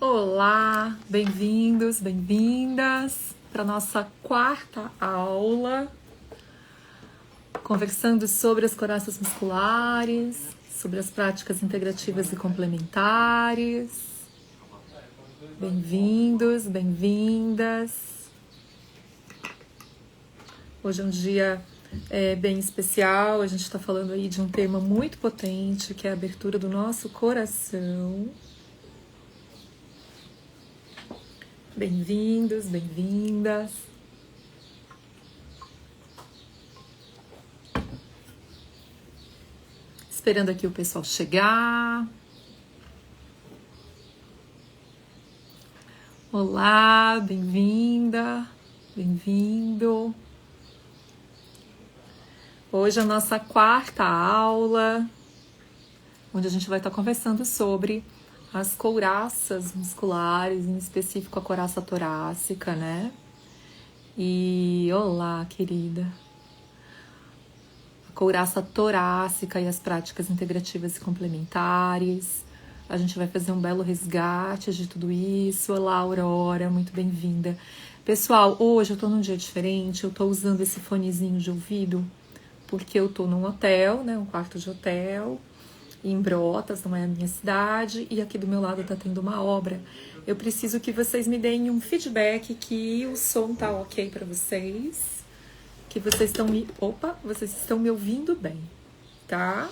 Olá, bem-vindos, bem-vindas para nossa quarta aula, conversando sobre as coraças musculares, sobre as práticas integrativas e complementares. Bem-vindos, bem-vindas. Hoje é um dia bem especial, a gente está falando aí de um tema muito potente, que é a abertura do nosso coração. Bem-vindos, bem-vindas. Esperando aqui o pessoal chegar. Olá, bem-vinda, bem-vindo. Hoje é a nossa quarta aula, onde a gente vai estar conversando sobre as couraças musculares, em específico a couraça torácica, né? E olá, querida. A couraça torácica e as práticas integrativas e complementares. A gente vai fazer um belo resgate de tudo isso. Olá, Aurora, muito bem-vinda. Pessoal, hoje eu tô num dia diferente, eu tô usando esse fonezinho de ouvido porque eu tô num hotel, né, um quarto de hotel, em Brotas, não é a minha cidade, e aqui do meu lado tá tendo uma obra. Eu preciso que vocês me deem um feedback que o som tá ok para vocês, que vocês estão vocês estão me ouvindo bem, tá?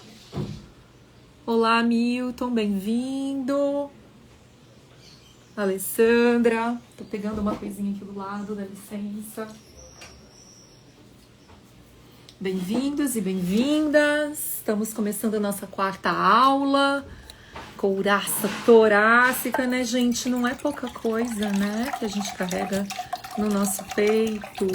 Olá, Milton, bem-vindo. Alessandra, tô pegando uma coisinha aqui do lado, dá licença. Bem-vindos e bem-vindas. Estamos começando a nossa quarta aula. Couraça torácica, né, gente? Não é pouca coisa, né, que a gente carrega no nosso peito.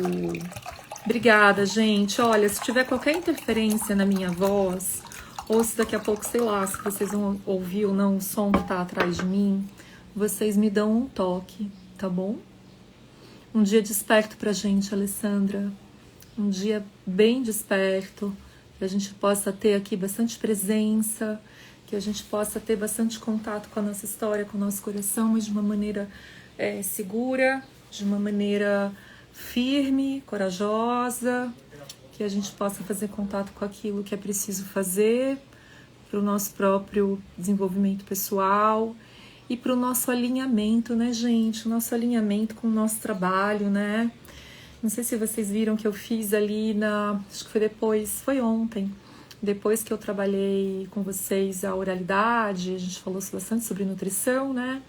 Obrigada, gente. Olha, se tiver qualquer interferência na minha voz, ou se daqui a pouco, sei lá, se vocês vão ouvir ou não o som que tá atrás de mim, vocês me dão um toque, tá bom? Um dia desperto pra gente, Alessandra. Um dia bem desperto, que a gente possa ter aqui bastante presença, que a gente possa ter bastante contato com a nossa história, com o nosso coração, mas de uma maneira segura, de uma maneira firme, corajosa, que a gente possa fazer contato com aquilo que é preciso fazer para o nosso próprio desenvolvimento pessoal e para o nosso alinhamento, né, gente? O nosso alinhamento com o nosso trabalho, né? Não sei se vocês viram que eu fiz ali acho que foi ontem, depois que eu trabalhei com vocês a oralidade, a gente falou bastante sobre nutrição, né?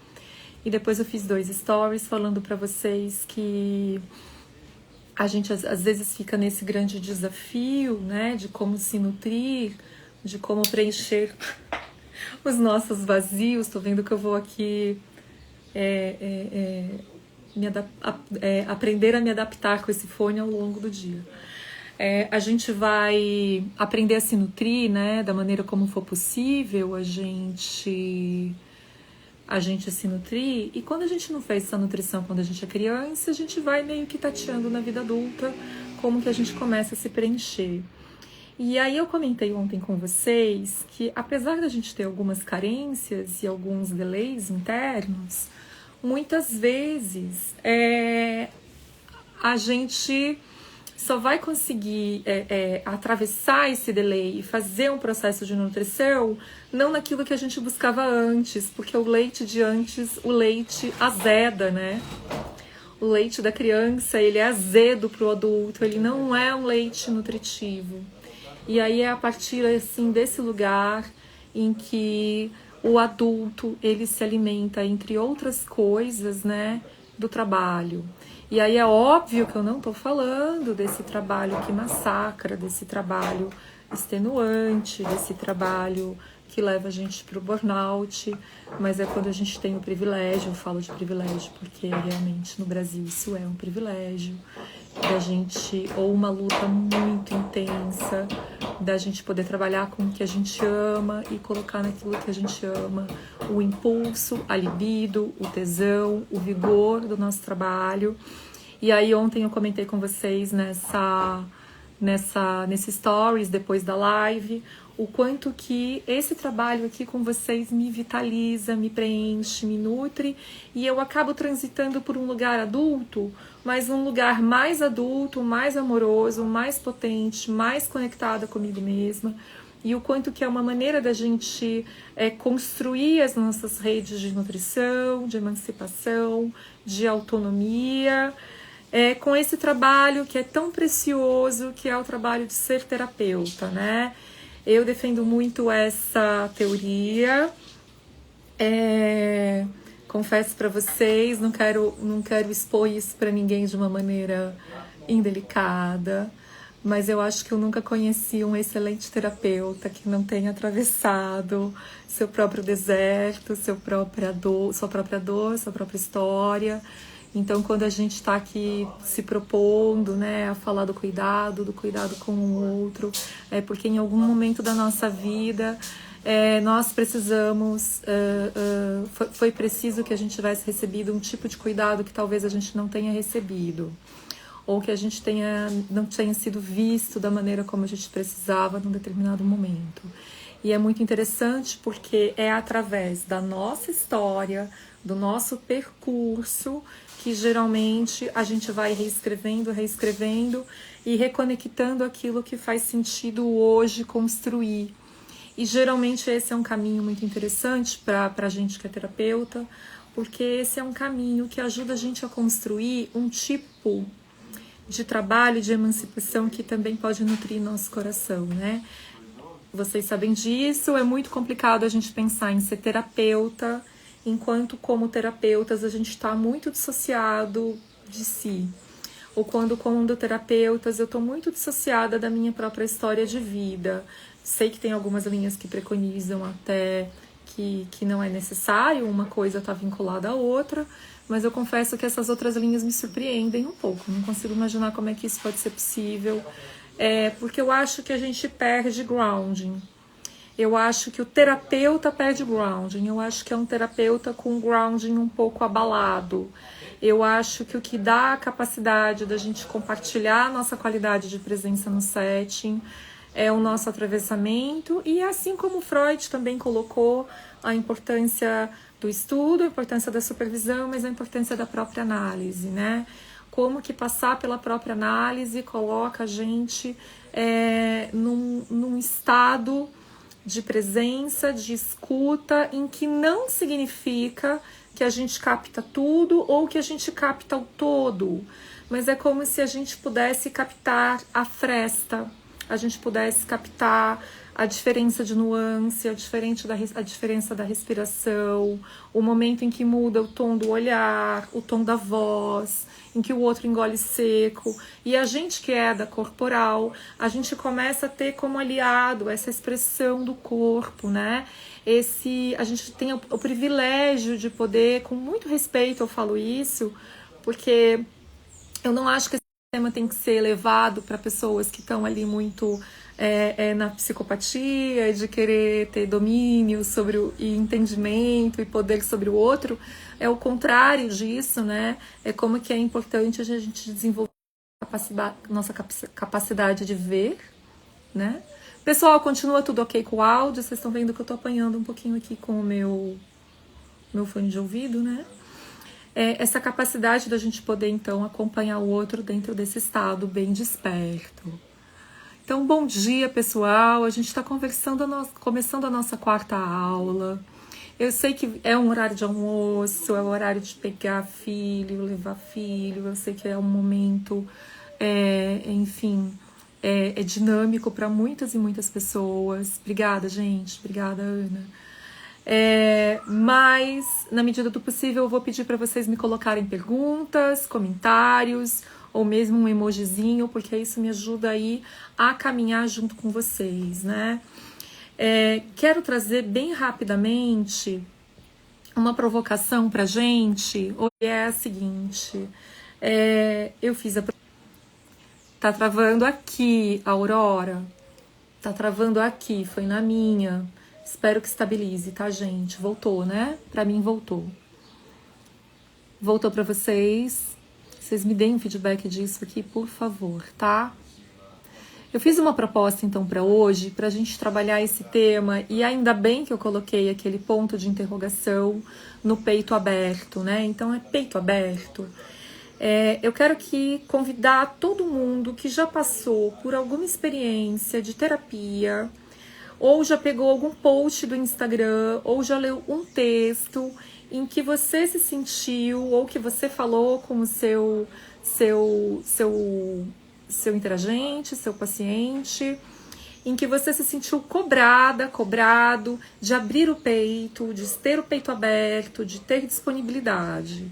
E depois eu fiz 2 stories falando pra vocês que a gente às vezes fica nesse grande desafio, né? De como se nutrir, de como preencher os nossos vazios. Tô vendo que eu vou aqui aprender a me adaptar com esse fone ao longo do dia. A gente vai aprender a se nutrir, né, da maneira como for possível, a gente se nutrir, e quando a gente não fez essa nutrição quando a gente é criança, a gente vai meio que tateando na vida adulta como que a gente começa a se preencher. E aí eu comentei ontem com vocês que, apesar da gente ter algumas carências e alguns delays internos, muitas vezes a gente só vai conseguir atravessar esse delay e fazer um processo de nutrição não naquilo que a gente buscava antes, porque o leite de antes, o leite azeda, né? O leite da criança, ele é azedo para o adulto, ele não é um leite nutritivo. E aí é a partir assim desse lugar em que o adulto, ele se alimenta, entre outras coisas, né, do trabalho. E aí é óbvio que eu não estou falando desse trabalho que massacra, desse trabalho extenuante, desse trabalho que leva a gente para o burnout, mas é quando a gente tem o privilégio, eu falo de privilégio porque realmente no Brasil isso é um privilégio, da gente, ou uma luta muito intensa, da gente poder trabalhar com o que a gente ama e colocar naquilo que a gente ama o impulso, a libido, o tesão, o vigor do nosso trabalho. E aí ontem eu comentei com vocês nesse stories depois da live, o quanto que esse trabalho aqui com vocês me vitaliza, me preenche, me nutre, e eu acabo transitando por um lugar adulto, mas um lugar mais adulto, mais amoroso, mais potente, mais conectada comigo mesma, e o quanto que é uma maneira da gente construir as nossas redes de nutrição, de emancipação, de autonomia, com esse trabalho que é tão precioso, que é o trabalho de ser terapeuta, né? Eu defendo muito essa teoria, confesso para vocês, não quero expor isso para ninguém de uma maneira indelicada, mas eu acho que eu nunca conheci um excelente terapeuta que não tenha atravessado seu próprio deserto, sua própria dor, sua própria história. Então, quando a gente está aqui se propondo, né, a falar do cuidado com o outro, é porque em algum momento da nossa vida nós precisamos, foi preciso que a gente tivesse recebido um tipo de cuidado que talvez a gente não tenha recebido, ou que a gente não tenha sido visto da maneira como a gente precisava num determinado momento. E é muito interessante porque é através da nossa história, do nosso percurso, que geralmente a gente vai reescrevendo e reconectando aquilo que faz sentido hoje construir. E geralmente esse é um caminho muito interessante para a gente que é terapeuta, porque esse é um caminho que ajuda a gente a construir um tipo de trabalho, de emancipação que também pode nutrir nosso coração, né? Vocês sabem disso, é muito complicado a gente pensar em ser terapeuta, enquanto como terapeutas a gente está muito dissociado de si. Ou quando como terapeutas eu estou muito dissociada da minha própria história de vida. Sei que tem algumas linhas que preconizam até que não é necessário uma coisa estar vinculada à outra, mas eu confesso que essas outras linhas me surpreendem um pouco. Não consigo imaginar como é que isso pode ser possível, porque eu acho que a gente perde grounding. Eu acho que o terapeuta perde grounding. Eu acho que é um terapeuta com grounding um pouco abalado. Eu acho que o que dá a capacidade da gente compartilhar a nossa qualidade de presença no setting é o nosso atravessamento. E assim como Freud também colocou a importância do estudo, a importância da supervisão, mas a importância da própria análise, né? Como que passar pela própria análise coloca a gente num estado de presença, de escuta, em que não significa que a gente capta tudo ou que a gente capta o todo, mas é como se a gente pudesse captar a fresta, a gente pudesse captar a diferença de nuance, a diferença da respiração, o momento em que muda o tom do olhar, o tom da voz, em que o outro engole seco. E a gente que é da corporal, a gente começa a ter como aliado essa expressão do corpo, né? A gente tem o privilégio de poder, com muito respeito eu falo isso, porque eu não acho que esse tema tem que ser levado para pessoas que estão ali muito na psicopatia, de querer ter domínio sobre e entendimento e poder sobre o outro. É o contrário disso, né? É como que é importante a gente desenvolver nossa capacidade de ver, né? Pessoal, continua tudo ok com o áudio? Vocês estão vendo que eu tô apanhando um pouquinho aqui com o meu fone de ouvido, né? Essa capacidade da gente poder, então, acompanhar o outro dentro desse estado bem desperto. Então, bom dia, pessoal. A gente está começando a nossa quarta aula. Eu sei que é um horário de almoço, é o horário de pegar filho, levar filho. Eu sei que é um momento, enfim, é dinâmico para muitas e muitas pessoas. Obrigada, gente. Obrigada, Ana. Mas, na medida do possível, eu vou pedir para vocês me colocarem perguntas, comentários, ou mesmo um emojizinho, porque isso me ajuda aí a caminhar junto com vocês, né? Quero trazer bem rapidamente uma provocação pra gente, é a seguinte, eu fiz Tá travando aqui, Aurora, tá travando aqui, foi na minha, espero que estabilize, tá, gente? Voltou, né? Pra mim voltou. Voltou pra vocês. Vocês me deem um feedback disso aqui, por favor, tá? Eu fiz uma proposta então para hoje, para a gente trabalhar esse tema, e ainda bem que eu coloquei aquele ponto de interrogação no peito aberto, né? Então é peito aberto. Eu quero convidar todo mundo que já passou por alguma experiência de terapia, ou já pegou algum post do Instagram, ou já leu um texto em que você se sentiu, ou que você falou com o seu interagente, seu paciente, em que você se sentiu cobrado de abrir o peito, de ter o peito aberto, de ter disponibilidade.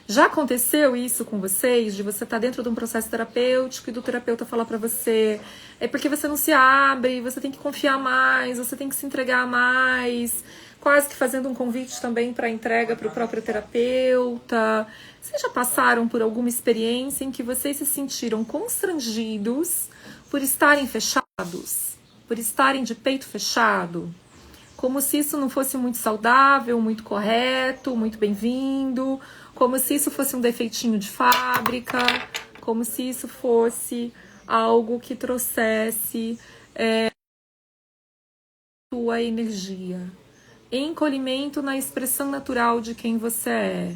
Já aconteceu isso com vocês? De você estar dentro de um processo terapêutico e do terapeuta falar pra você: é porque você não se abre, você tem que confiar mais, você tem que se entregar mais, quase que fazendo um convite também para entrega para o próprio terapeuta. Vocês já passaram por alguma experiência em que vocês se sentiram constrangidos por estarem fechados, por estarem de peito fechado? Como se isso não fosse muito saudável, muito correto, muito bem-vindo, como se isso fosse um defeitinho de fábrica, como se isso fosse algo que trouxesse tua energia. Encolhimento na expressão natural de quem você é.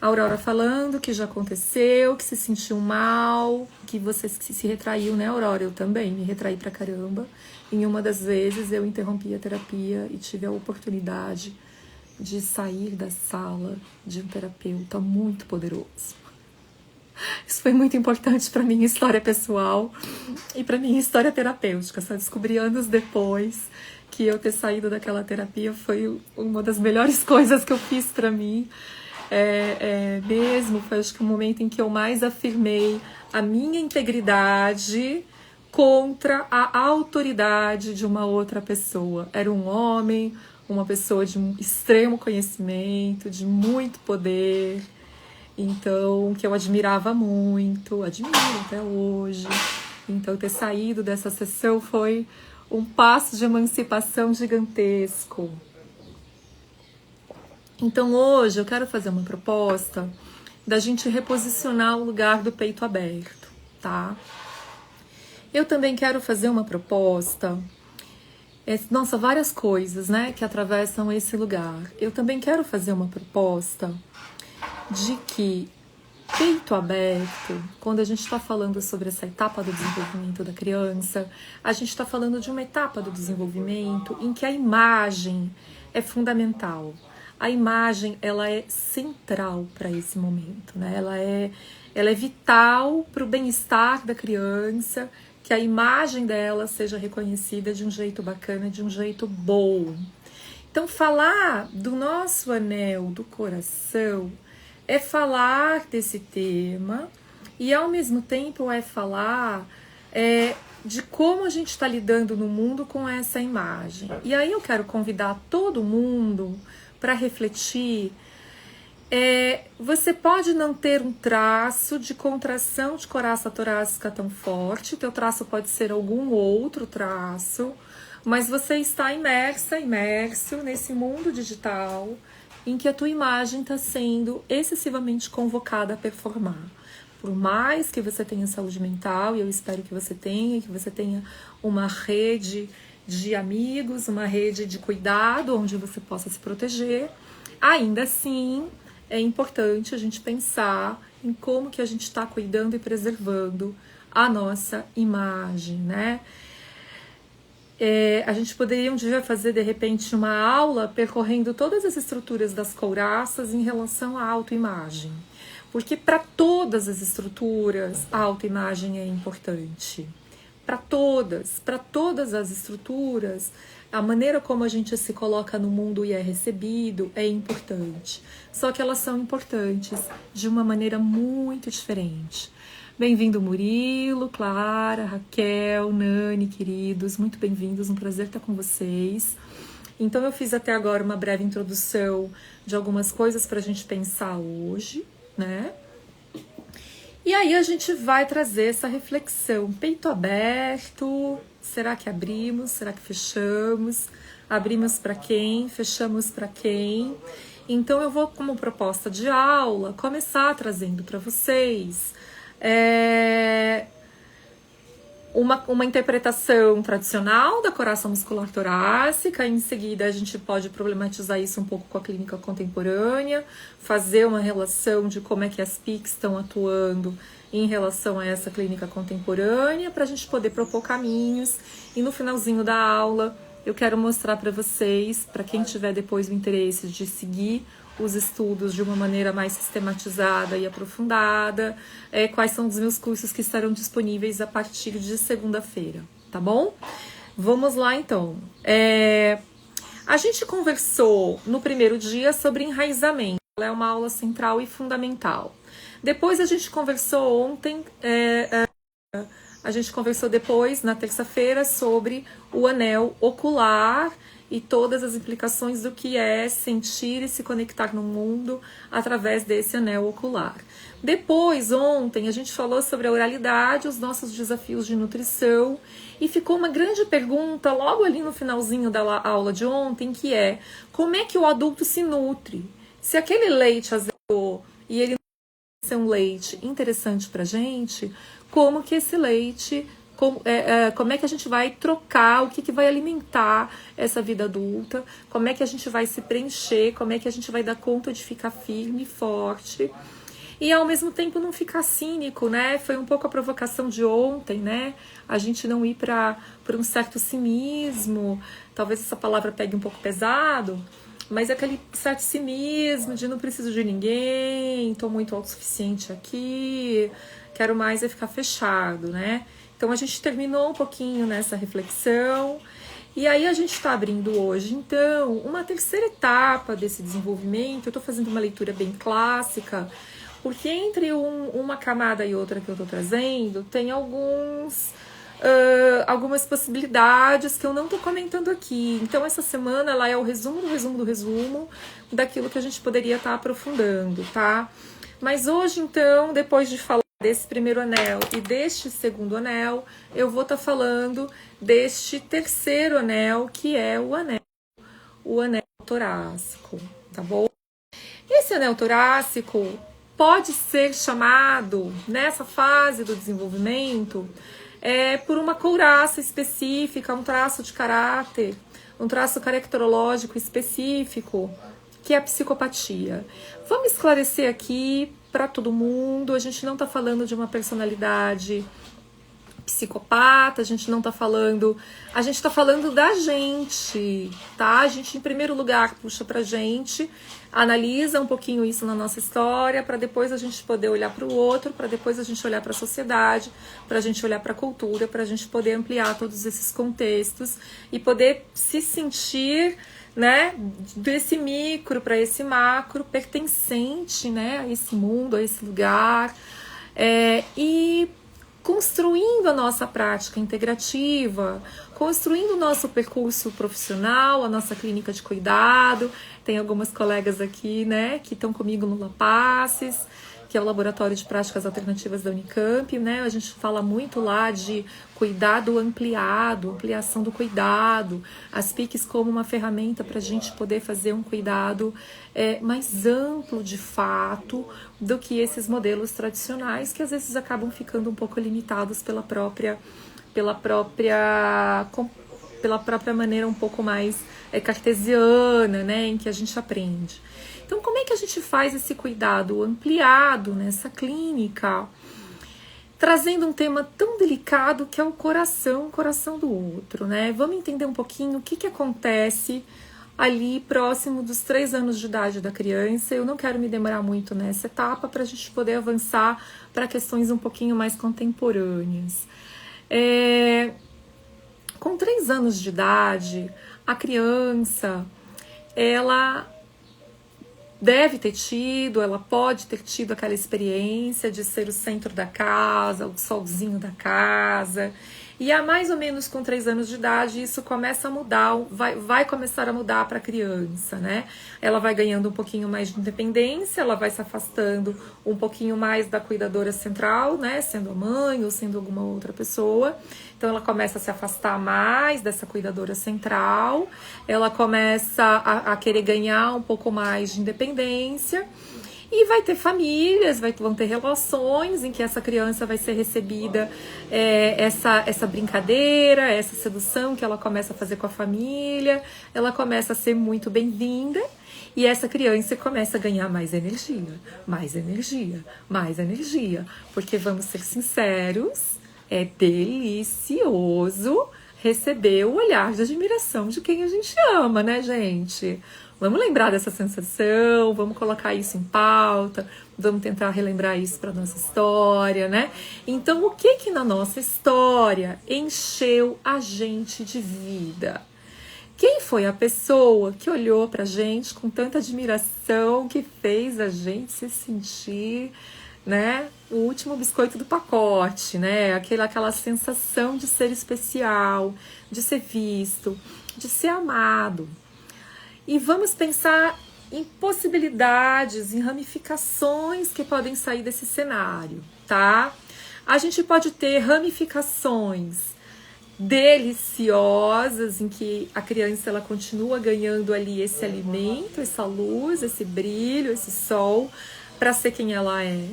A Aurora falando que já aconteceu, que se sentiu mal, que você se retraiu, né, Aurora? Eu também me retraí pra caramba. Em uma das vezes eu interrompi a terapia e tive a oportunidade de sair da sala de um terapeuta muito poderoso. Isso foi muito importante para minha história pessoal e para minha história terapêutica. Só descobri anos depois que eu ter saído daquela terapia foi uma das melhores coisas que eu fiz para mim. Mesmo, foi acho que o momento em que eu mais afirmei a minha integridade contra a autoridade de uma outra pessoa. Era um homem, uma pessoa de um extremo conhecimento, de muito poder, então, que eu admirava muito, admiro até hoje. Então, ter saído dessa sessão foi um passo de emancipação gigantesco. Então, hoje eu quero fazer uma proposta da gente reposicionar o lugar do peito aberto, tá? Eu também quero fazer uma proposta, várias coisas, né, que atravessam esse lugar. Eu também quero fazer uma proposta de que peito aberto, quando a gente está falando sobre essa etapa do desenvolvimento da criança, a gente está falando de uma etapa do desenvolvimento em que a imagem é fundamental. A imagem, ela é central para esse momento, né? Ela é vital para o bem-estar da criança, que a imagem dela seja reconhecida de um jeito bacana, de um jeito bom. Então, falar do nosso anel do coração é falar desse tema e, ao mesmo tempo, é falar de como a gente está lidando no mundo com essa imagem. E aí eu quero convidar todo mundo para refletir. Você pode não ter um traço de contração de coraça torácica tão forte, teu traço pode ser algum outro traço, mas você está imerso nesse mundo digital em que a tua imagem está sendo excessivamente convocada a performar. Por mais que você tenha saúde mental, e eu espero que você tenha uma rede de amigos, uma rede de cuidado onde você possa se proteger, ainda assim é importante a gente pensar em como que a gente está cuidando e preservando a nossa imagem, né? A gente poderia um dia fazer, de repente, uma aula percorrendo todas as estruturas das couraças em relação à autoimagem. Porque para todas as estruturas, a autoimagem é importante. Para todas as estruturas, a maneira como a gente se coloca no mundo e é recebido é importante. Só que elas são importantes de uma maneira muito diferente. Bem-vindo, Murilo, Clara, Raquel, Nani, queridos, muito bem-vindos, um prazer estar com vocês. Então, eu fiz até agora uma breve introdução de algumas coisas para a gente pensar hoje, né? E aí a gente vai trazer essa reflexão, peito aberto, será que abrimos, será que fechamos? Abrimos para quem? Fechamos para quem? Então, eu vou, como proposta de aula, começar trazendo para vocês uma interpretação tradicional da coraça muscular torácica. Em seguida, a gente pode problematizar isso um pouco com a clínica contemporânea, fazer uma relação de como é que as PICs estão atuando em relação a essa clínica contemporânea, para a gente poder propor caminhos. E no finalzinho da aula, eu quero mostrar para vocês, para quem tiver depois o interesse de seguir os estudos de uma maneira mais sistematizada e aprofundada, quais são os meus cursos que estarão disponíveis a partir de segunda-feira, tá bom? Vamos lá, então. A gente conversou no primeiro dia sobre enraizamento, ela é uma aula central e fundamental. Depois a gente conversou ontem, a gente conversou depois, na terça-feira, sobre o anel ocular e todas as implicações do que é sentir e se conectar no mundo através desse anel ocular. Depois, ontem, a gente falou sobre a oralidade, os nossos desafios de nutrição, e ficou uma grande pergunta logo ali no finalzinho da aula de ontem, que é: como é que o adulto se nutre? Se aquele leite azedou e ele não é um leite interessante pra gente, como que esse leite... Como é que a gente vai trocar, o que vai alimentar essa vida adulta, como é que a gente vai se preencher, como é que a gente vai dar conta de ficar firme e forte, e ao mesmo tempo não ficar cínico, né? Foi um pouco a provocação de ontem, né? A gente não ir para um certo cinismo, talvez essa palavra pegue um pouco pesado, mas aquele certo cinismo de não preciso de ninguém, tô muito autossuficiente aqui, quero mais é ficar fechado, né? Então, a gente terminou um pouquinho nessa reflexão, e aí a gente está abrindo hoje, então, uma terceira etapa desse desenvolvimento. Eu estou fazendo uma leitura bem clássica, porque entre uma camada e outra que eu estou trazendo, tem algumas possibilidades que eu não estou comentando aqui. Então, essa semana, ela é o resumo do resumo do resumo daquilo que a gente poderia estar aprofundando, tá? Mas hoje, então, depois de falar desse primeiro anel e deste segundo anel, eu vou estar falando deste terceiro anel, que é o anel torácico, tá bom? Esse anel torácico pode ser chamado, nessa fase do desenvolvimento, por uma couraça específica, um traço de caráter, um traço caracterológico específico, que é a psicopatia. Vamos esclarecer aqui para todo mundo, a gente não está falando de uma personalidade psicopata, a gente não está falando, a gente está falando da gente, tá? A gente, em primeiro lugar, puxa pra gente, analisa um pouquinho isso na nossa história, para depois a gente poder olhar para o outro, para depois a gente olhar para a sociedade, para a gente olhar para a cultura, para a gente poder ampliar todos esses contextos e poder se sentir, né, desse micro para esse macro, pertencente, né, a esse mundo, a esse lugar, e construindo a nossa prática integrativa, construindo o nosso percurso profissional, a nossa clínica de cuidado. Tem algumas colegas aqui, né, que estão comigo no Lapaces, que é o Laboratório de Práticas Alternativas da Unicamp, né? A gente fala muito lá de cuidado ampliado, ampliação do cuidado, as PICs como uma ferramenta para a gente poder fazer um cuidado mais amplo de fato do que esses modelos tradicionais, que às vezes acabam ficando um pouco limitados pela própria maneira um pouco mais cartesiana, né, em que a gente aprende. Então, como é que a gente faz esse cuidado ampliado nessa clínica, trazendo um tema tão delicado que é o coração do outro, né? Vamos entender um pouquinho o que acontece ali próximo dos 3 anos de idade da criança. Eu não quero me demorar muito nessa etapa para a gente poder avançar para questões um pouquinho mais contemporâneas. Com 3 anos de idade, a criança, ela deve ter tido, ela pode ter tido aquela experiência de ser o centro da casa, o solzinho da casa. E há mais ou menos com 3 anos de idade, isso começa a mudar, vai começar a mudar para a criança, né? Ela vai ganhando um pouquinho mais de independência, ela vai se afastando um pouquinho mais da cuidadora central, né? Sendo a mãe ou sendo alguma outra pessoa. Então, ela começa a se afastar mais dessa cuidadora central, ela começa a querer ganhar um pouco mais de independência. E vai ter famílias, vão ter relações em que essa criança vai ser recebida, essa brincadeira, essa sedução que ela começa a fazer com a família, ela começa a ser muito bem-vinda. E essa criança começa a ganhar mais energia, mais energia, mais energia. Porque, vamos ser sinceros, é delicioso receber o olhar de admiração de quem a gente ama, né, gente? Vamos lembrar dessa sensação, vamos colocar isso em pauta, vamos tentar relembrar isso para nossa história, né? Então, o que na nossa história encheu a gente de vida? Quem foi a pessoa que olhou pra gente com tanta admiração, que fez a gente se sentir, né, o último biscoito do pacote, né? Aquela sensação de ser especial, de ser visto, de ser amado. E vamos pensar em possibilidades, em ramificações que podem sair desse cenário, tá? A gente pode ter ramificações deliciosas, em que a criança ela continua ganhando ali esse alimento, essa luz, esse brilho, esse sol, para ser quem ela é.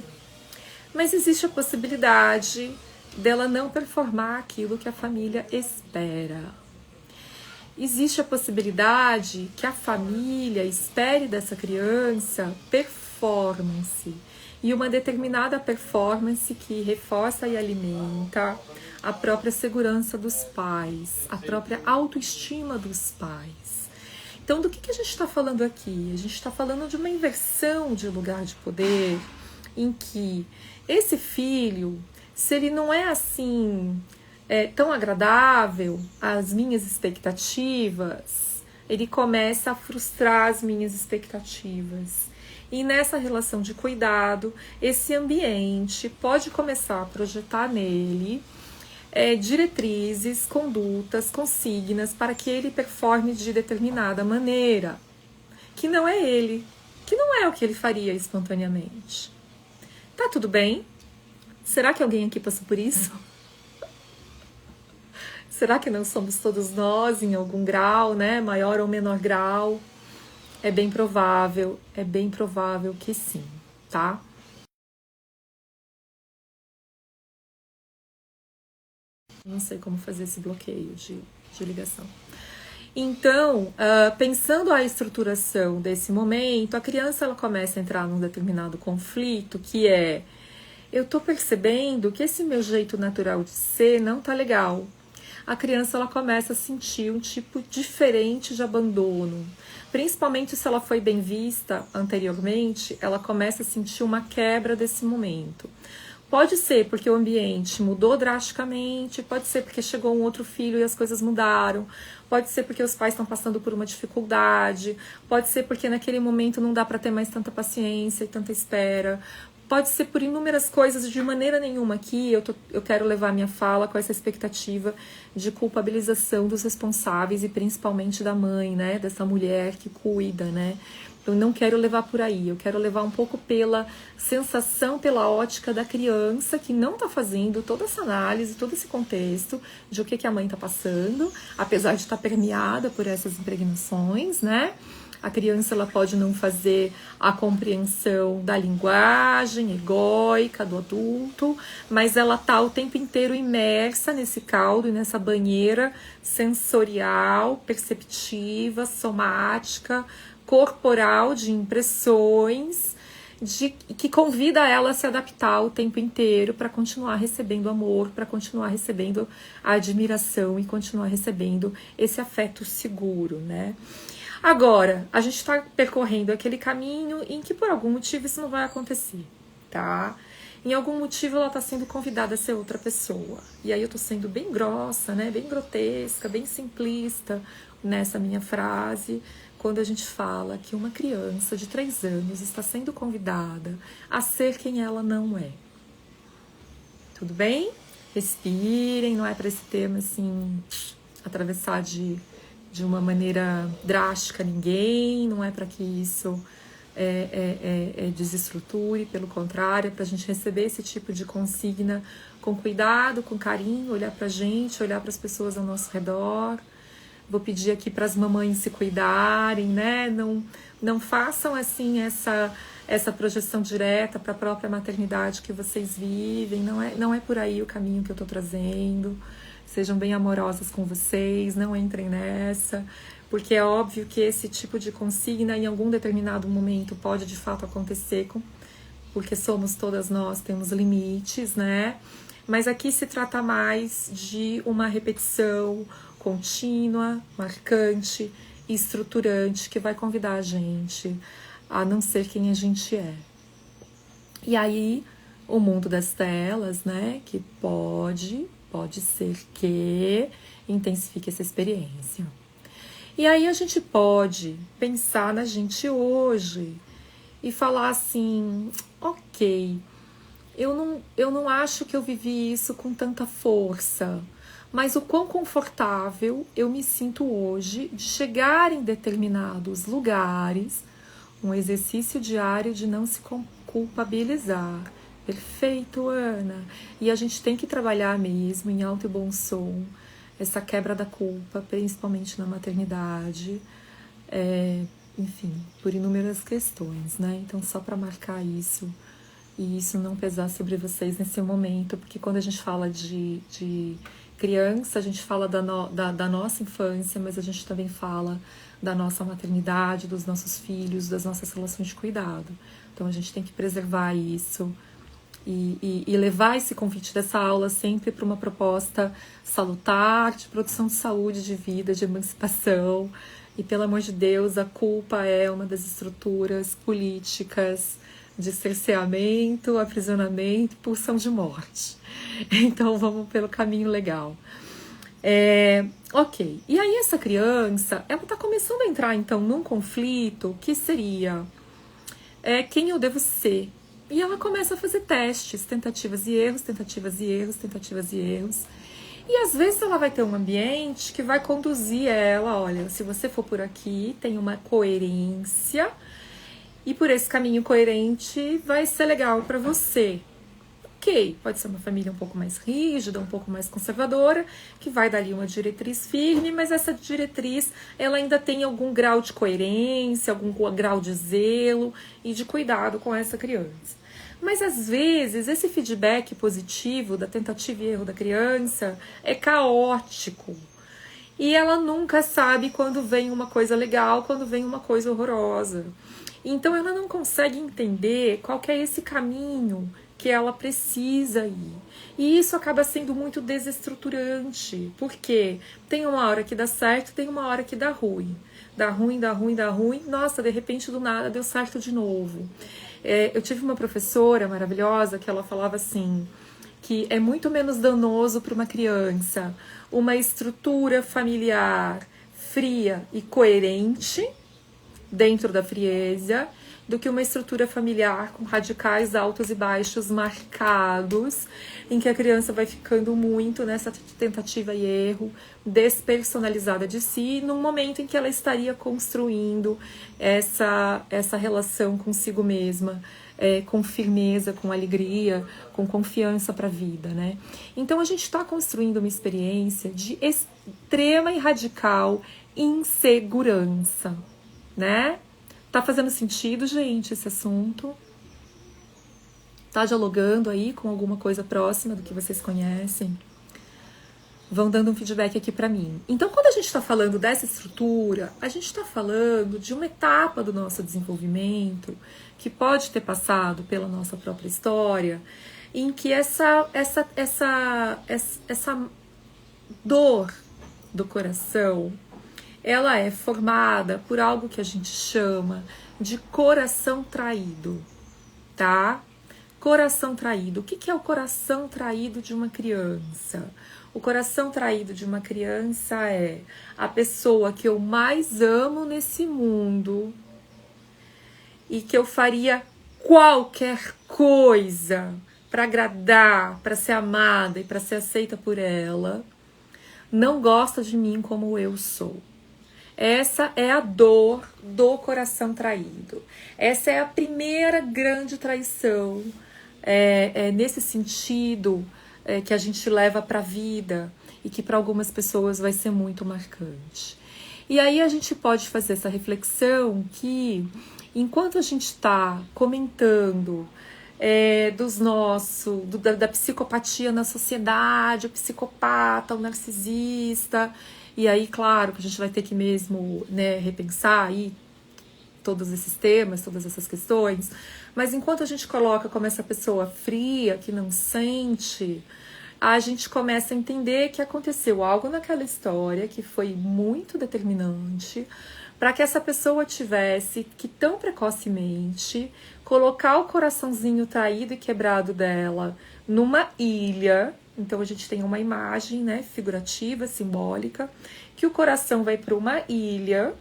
Mas existe a possibilidade dela não performar aquilo que a família espera. Existe a possibilidade que a família espere dessa criança performance. E uma determinada performance que reforça e alimenta a própria segurança dos pais, a própria autoestima dos pais. Então, do que a gente está falando aqui? A gente está falando de uma inversão de lugar de poder, em que esse filho, se ele não é assim tão agradável às minhas expectativas, ele começa a frustrar as minhas expectativas. E nessa relação de cuidado, esse ambiente pode começar a projetar nele diretrizes, condutas, consignas para que ele performe de determinada maneira, que não é ele, que não é o que ele faria espontaneamente. Tá tudo bem? Será que alguém aqui passou por isso? Será que não somos todos nós em algum grau, né? Maior ou menor grau? É bem provável que sim, tá? Não sei como fazer esse bloqueio de ligação. Então, pensando a estruturação desse momento, a criança ela começa a entrar num determinado conflito que é: eu tô percebendo que esse meu jeito natural de ser não tá legal. A criança ela começa a sentir um tipo diferente de abandono. Principalmente se ela foi bem vista anteriormente, ela começa a sentir uma quebra desse momento. Pode ser porque o ambiente mudou drasticamente, pode ser porque chegou um outro filho e as coisas mudaram, pode ser porque os pais estão passando por uma dificuldade, pode ser porque naquele momento não dá para ter mais tanta paciência e tanta espera, pode ser por inúmeras coisas. De maneira nenhuma aqui eu quero levar minha fala com essa expectativa de culpabilização dos responsáveis e principalmente da mãe, né, dessa mulher que cuida, né. Eu não quero levar por aí, eu quero levar um pouco pela sensação, pela ótica da criança que não está fazendo toda essa análise, todo esse contexto de o que a mãe está passando, apesar de estar permeada por essas impregnações, né? A criança ela pode não fazer a compreensão da linguagem egóica do adulto, mas ela está o tempo inteiro imersa nesse caldo e nessa banheira sensorial, perceptiva, somática, corporal, de impressões, que convida ela a se adaptar o tempo inteiro para continuar recebendo amor, para continuar recebendo a admiração e continuar recebendo esse afeto seguro, né? Agora, a gente está percorrendo aquele caminho em que por algum motivo isso não vai acontecer, tá? Em algum motivo ela está sendo convidada a ser outra pessoa. E aí eu tô sendo bem grossa, né? Bem grotesca, bem simplista nessa minha frase, quando a gente fala que uma criança de 3 anos está sendo convidada a ser quem ela não é. Tudo bem? Respirem, não é para esse tema assim atravessar de uma maneira drástica ninguém, não é para que isso desestruture, pelo contrário, é para a gente receber esse tipo de consigna com cuidado, com carinho, olhar para a gente, olhar para as pessoas ao nosso redor, Vou pedir aqui para as mamães se cuidarem, né? Não façam assim essa projeção direta para a própria maternidade que vocês vivem. Não é por aí o caminho que eu tô trazendo. Sejam bem amorosas com vocês, não entrem nessa, porque é óbvio que esse tipo de consigna em algum determinado momento pode de fato acontecer, porque somos todas nós, temos limites, né? Mas aqui se trata mais de uma repetição contínua, marcante e estruturante que vai convidar a gente a não ser quem a gente é. E aí, o mundo das telas, né? Que pode ser que intensifique essa experiência. E aí a gente pode pensar na gente hoje e falar assim, ok, eu não acho que eu vivi isso com tanta força, mas o quão confortável eu me sinto hoje de chegar em determinados lugares, um exercício diário de não se culpabilizar. Perfeito, Ana. E a gente tem que trabalhar mesmo em alto e bom som essa quebra da culpa, principalmente na maternidade, enfim, por inúmeras questões, né? Então, só para marcar isso e isso não pesar sobre vocês nesse momento, porque quando a gente fala de criança, a gente fala da nossa infância, mas a gente também fala da nossa maternidade, dos nossos filhos, das nossas relações de cuidado. Então, a gente tem que preservar isso. E levar esse convite dessa aula sempre para uma proposta salutar, de produção de saúde, de vida, de emancipação. E, pelo amor de Deus, a culpa é uma das estruturas políticas de cerceamento, aprisionamento, pulsão de morte. Então, vamos pelo caminho legal. Ok. E aí, essa criança, ela está começando a entrar, então, num conflito que seria quem eu devo ser. E ela começa a fazer testes, tentativas e erros, tentativas e erros, tentativas e erros. E às vezes ela vai ter um ambiente que vai conduzir ela, olha, se você for por aqui, tem uma coerência, e por esse caminho coerente vai ser legal para você. Ok, pode ser uma família um pouco mais rígida, um pouco mais conservadora, que vai dar ali uma diretriz firme, mas essa diretriz, ela ainda tem algum grau de coerência, algum grau de zelo e de cuidado com essa criança. Mas às vezes esse feedback positivo da tentativa e erro da criança é caótico. E ela nunca sabe quando vem uma coisa legal, quando vem uma coisa horrorosa. Então ela não consegue entender qual que é esse caminho que ela precisa ir. E isso acaba sendo muito desestruturante, porque tem uma hora que dá certo, tem uma hora que dá ruim. Dá ruim, dá ruim, dá ruim. Nossa, de repente, do nada, deu certo de novo. Eu tive uma professora maravilhosa que ela falava assim, que é muito menos danoso para uma criança uma estrutura familiar fria e coerente dentro da frieza do que uma estrutura familiar com radicais altos e baixos marcados, em que a criança vai ficando muito nessa tentativa e erro, despersonalizada de si, num momento em que ela estaria construindo essa relação consigo mesma, com firmeza, com alegria, com confiança para a vida, né? Então a gente está construindo uma experiência de extrema e radical insegurança, né? Tá fazendo sentido, gente, esse assunto? Tá dialogando aí com alguma coisa próxima do que vocês conhecem? Vão dando um feedback aqui pra mim. Então, quando a gente tá falando dessa estrutura, a gente tá falando de uma etapa do nosso desenvolvimento que pode ter passado pela nossa própria história, em que essa dor do coração, ela é formada por algo que a gente chama de coração traído, tá? Coração traído. O que é o coração traído de uma criança? O coração traído de uma criança é a pessoa que eu mais amo nesse mundo e que eu faria qualquer coisa para agradar, para ser amada e para ser aceita por ela, não gosta de mim como eu sou. Essa é a dor do coração traído. Essa é a primeira grande traição, nesse sentido, que a gente leva para a vida e que para algumas pessoas vai ser muito marcante. E aí a gente pode fazer essa reflexão que, enquanto a gente está comentando da psicopatia na sociedade, o psicopata, o narcisista, e aí, claro, que a gente vai ter que mesmo, né, repensar aí todos esses temas, todas essas questões, mas enquanto a gente coloca como essa pessoa fria, que não sente, a gente começa a entender que aconteceu algo naquela história que foi muito determinante para que essa pessoa tivesse que tão precocemente colocar o coraçãozinho traído e quebrado dela numa ilha. Então a gente tem uma imagem, né, figurativa, simbólica, que o coração vai para uma ilha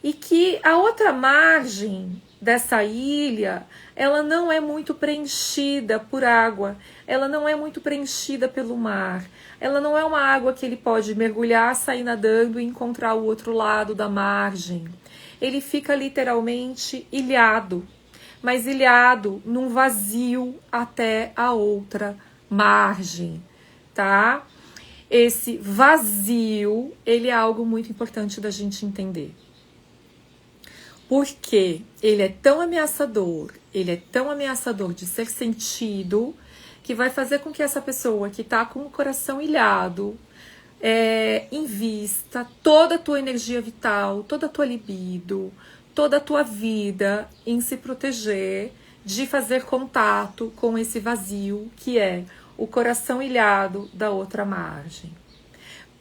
e que a outra margem dessa ilha, ela não é muito preenchida por água, ela não é muito preenchida pelo mar, ela não é uma água que ele pode mergulhar, sair nadando e encontrar o outro lado da margem. Ele fica literalmente ilhado, mas ilhado num vazio até a outra margem, tá? Esse vazio, ele é algo muito importante da gente entender. Porque ele é tão ameaçador de ser sentido, que vai fazer com que essa pessoa que está com o coração ilhado, invista toda a tua energia vital, toda a tua libido, toda a tua vida em se proteger de fazer contato com esse vazio que é o coração ilhado da outra margem.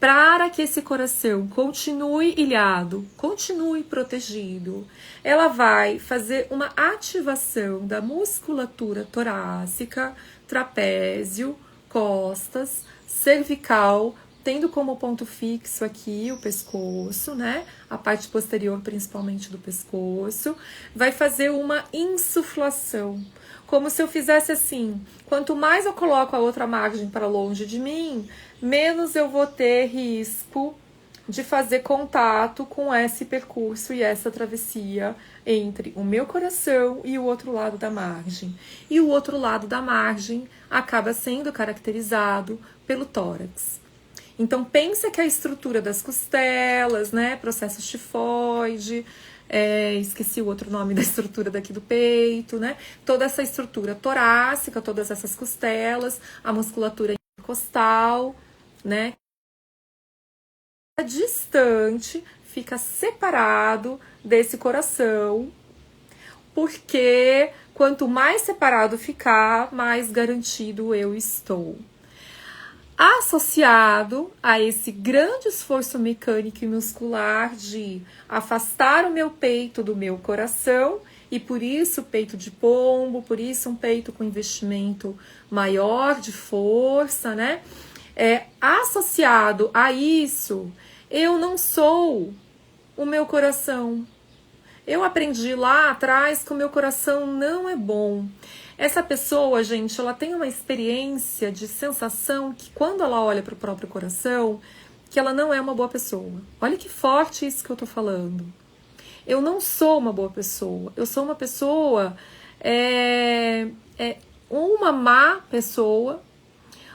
Para que esse coração continue ilhado, continue protegido, ela vai fazer uma ativação da musculatura torácica, trapézio, costas, cervical, tendo como ponto fixo aqui o pescoço, né? A parte posterior, principalmente do pescoço, vai fazer uma insuflação. Como se eu fizesse assim, quanto mais eu coloco a outra margem para longe de mim, menos eu vou ter risco de fazer contato com esse percurso e essa travessia entre o meu coração e o outro lado da margem. E o outro lado da margem acaba sendo caracterizado pelo tórax. Então pensa que a estrutura das costelas, né, processo tifoide, esqueci o outro nome da estrutura daqui do peito, né? Toda essa estrutura torácica, todas essas costelas, a musculatura intercostal, né? Distante, fica separado desse coração, porque quanto mais separado ficar, mais garantido eu estou. Associado a esse grande esforço mecânico e muscular de afastar o meu peito do meu coração, e por isso peito de pombo, por isso um peito com investimento maior de força, né? Associado a isso, eu não sou o meu coração. Eu aprendi lá atrás que o meu coração não é bom. Essa pessoa, gente, ela tem uma experiência de sensação que quando ela olha para o próprio coração, que ela não é uma boa pessoa. Olha que forte isso que eu tô falando. Eu não sou uma boa pessoa. Eu sou uma pessoa, uma má pessoa,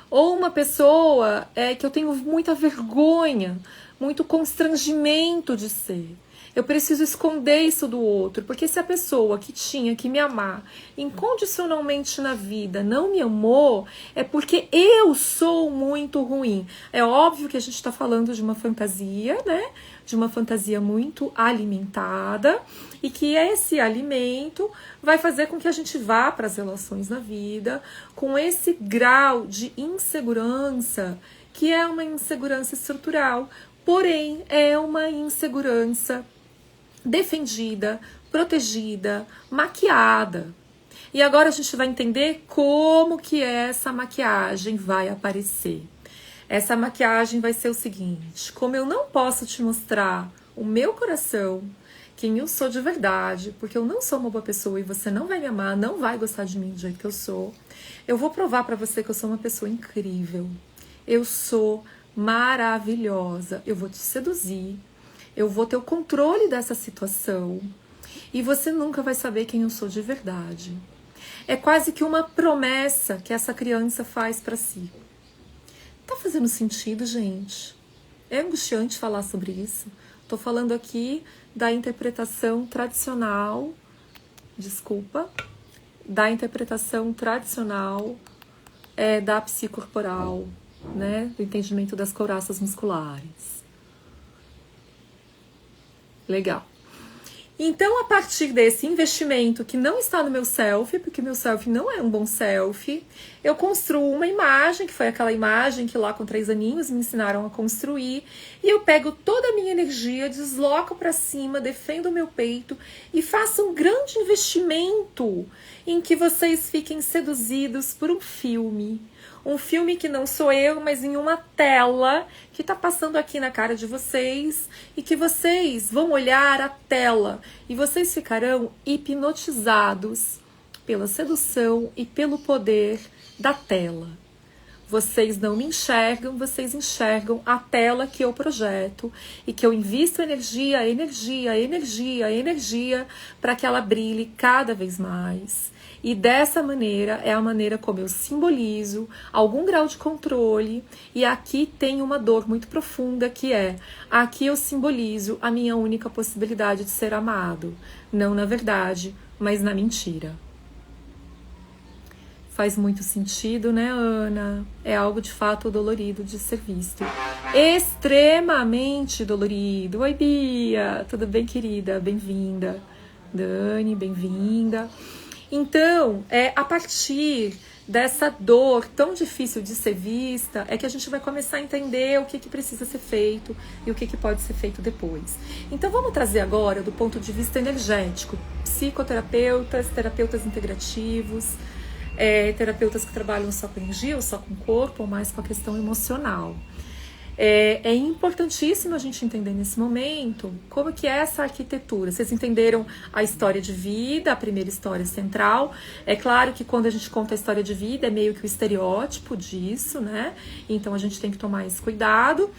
ou uma pessoa que eu tenho muita vergonha, muito constrangimento de ser. Eu preciso esconder isso do outro, porque se a pessoa que tinha que me amar incondicionalmente na vida não me amou, é porque eu sou muito ruim. É óbvio que a gente está falando de uma fantasia, né? De uma fantasia muito alimentada, e que esse alimento vai fazer com que a gente vá para as relações na vida com esse grau de insegurança, que é uma insegurança estrutural, porém é uma insegurança defendida, protegida, maquiada. E agora a gente vai entender como que essa maquiagem vai aparecer. Essa maquiagem vai ser o seguinte: como eu não posso te mostrar o meu coração, quem eu sou de verdade, porque eu não sou uma boa pessoa e você não vai me amar, não vai gostar de mim do jeito que eu sou, eu vou provar pra você que eu sou uma pessoa incrível. Eu sou maravilhosa. Eu vou te seduzir. Eu vou ter o controle dessa situação e você nunca vai saber quem eu sou de verdade. É quase que uma promessa que essa criança faz para si. Tá fazendo sentido, gente? É angustiante falar sobre isso. Tô falando aqui da interpretação tradicional, da interpretação tradicional da psicorporal, né? Do entendimento das couraças musculares. Legal. Então, a partir desse investimento que não está no meu self, porque meu self não é um bom self, eu construo uma imagem, que foi aquela imagem que lá com 3 aninhos me ensinaram a construir, e eu pego toda a minha energia, desloco para cima, defendo o meu peito e faço um grande investimento em que vocês fiquem seduzidos por um filme. Um filme que não sou eu, mas em uma tela que está passando aqui na cara de vocês e que vocês vão olhar a tela e vocês ficarão hipnotizados pela sedução e pelo poder da tela. Vocês não me enxergam, vocês enxergam a tela que eu projeto e que eu invisto energia para que ela brilhe cada vez mais. E dessa maneira é a maneira como eu simbolizo algum grau de controle. E aqui tem uma dor muito profunda que aqui eu simbolizo a minha única possibilidade de ser amado. Não na verdade, mas na mentira. Faz muito sentido, né, Ana? É algo de fato dolorido de ser visto. Extremamente dolorido. Oi, Bia. Tudo bem, querida? Bem-vinda. Dani, bem-vinda. Então, a partir dessa dor tão difícil de ser vista, é que a gente vai começar a entender o que precisa ser feito e o que pode ser feito depois. Então, vamos trazer agora do ponto de vista energético, psicoterapeutas, terapeutas integrativos, terapeutas que trabalham só com energia ou só com o corpo, ou mais com a questão emocional. É importantíssimo a gente entender nesse momento como que é essa arquitetura. Vocês entenderam a história de vida, a primeira história central. É claro que quando a gente conta a história de vida é meio que o estereótipo disso, né? Então a gente tem que tomar esse cuidado.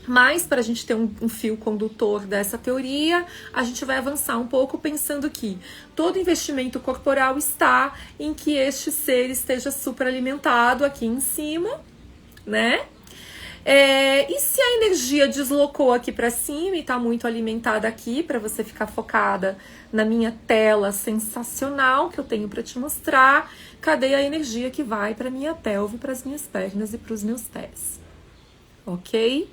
Mas para a gente ter um fio condutor dessa teoria, a gente vai avançar um pouco pensando que todo investimento corporal está em que este ser esteja superalimentado aqui em cima, né? E se a energia deslocou aqui para cima e está muito alimentada aqui, para você ficar focada na minha tela sensacional que eu tenho para te mostrar, cadê a energia que vai para minha pelve, para as minhas pernas e para os meus pés? Ok?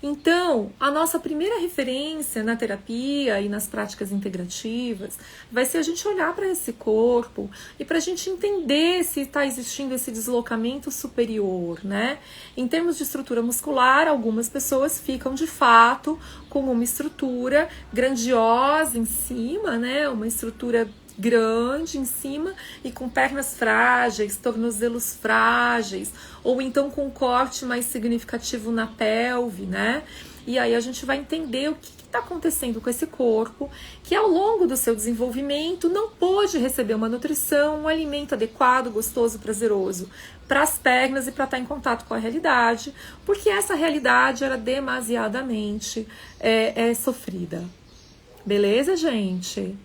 Então, a nossa primeira referência na terapia e nas práticas integrativas vai ser a gente olhar para esse corpo e para a gente entender se está existindo esse deslocamento superior, né? Em termos de estrutura muscular, algumas pessoas ficam de fato com uma estrutura grandiosa em cima, né? Uma estrutura grande em cima e com pernas frágeis, tornozelos frágeis, ou então com um corte mais significativo na pelve, né? E aí a gente vai entender o que está acontecendo com esse corpo, que ao longo do seu desenvolvimento não pôde receber uma nutrição, um alimento adequado, gostoso, prazeroso para as pernas e para estar em contato com a realidade, porque essa realidade era demasiadamente sofrida. Beleza, gente?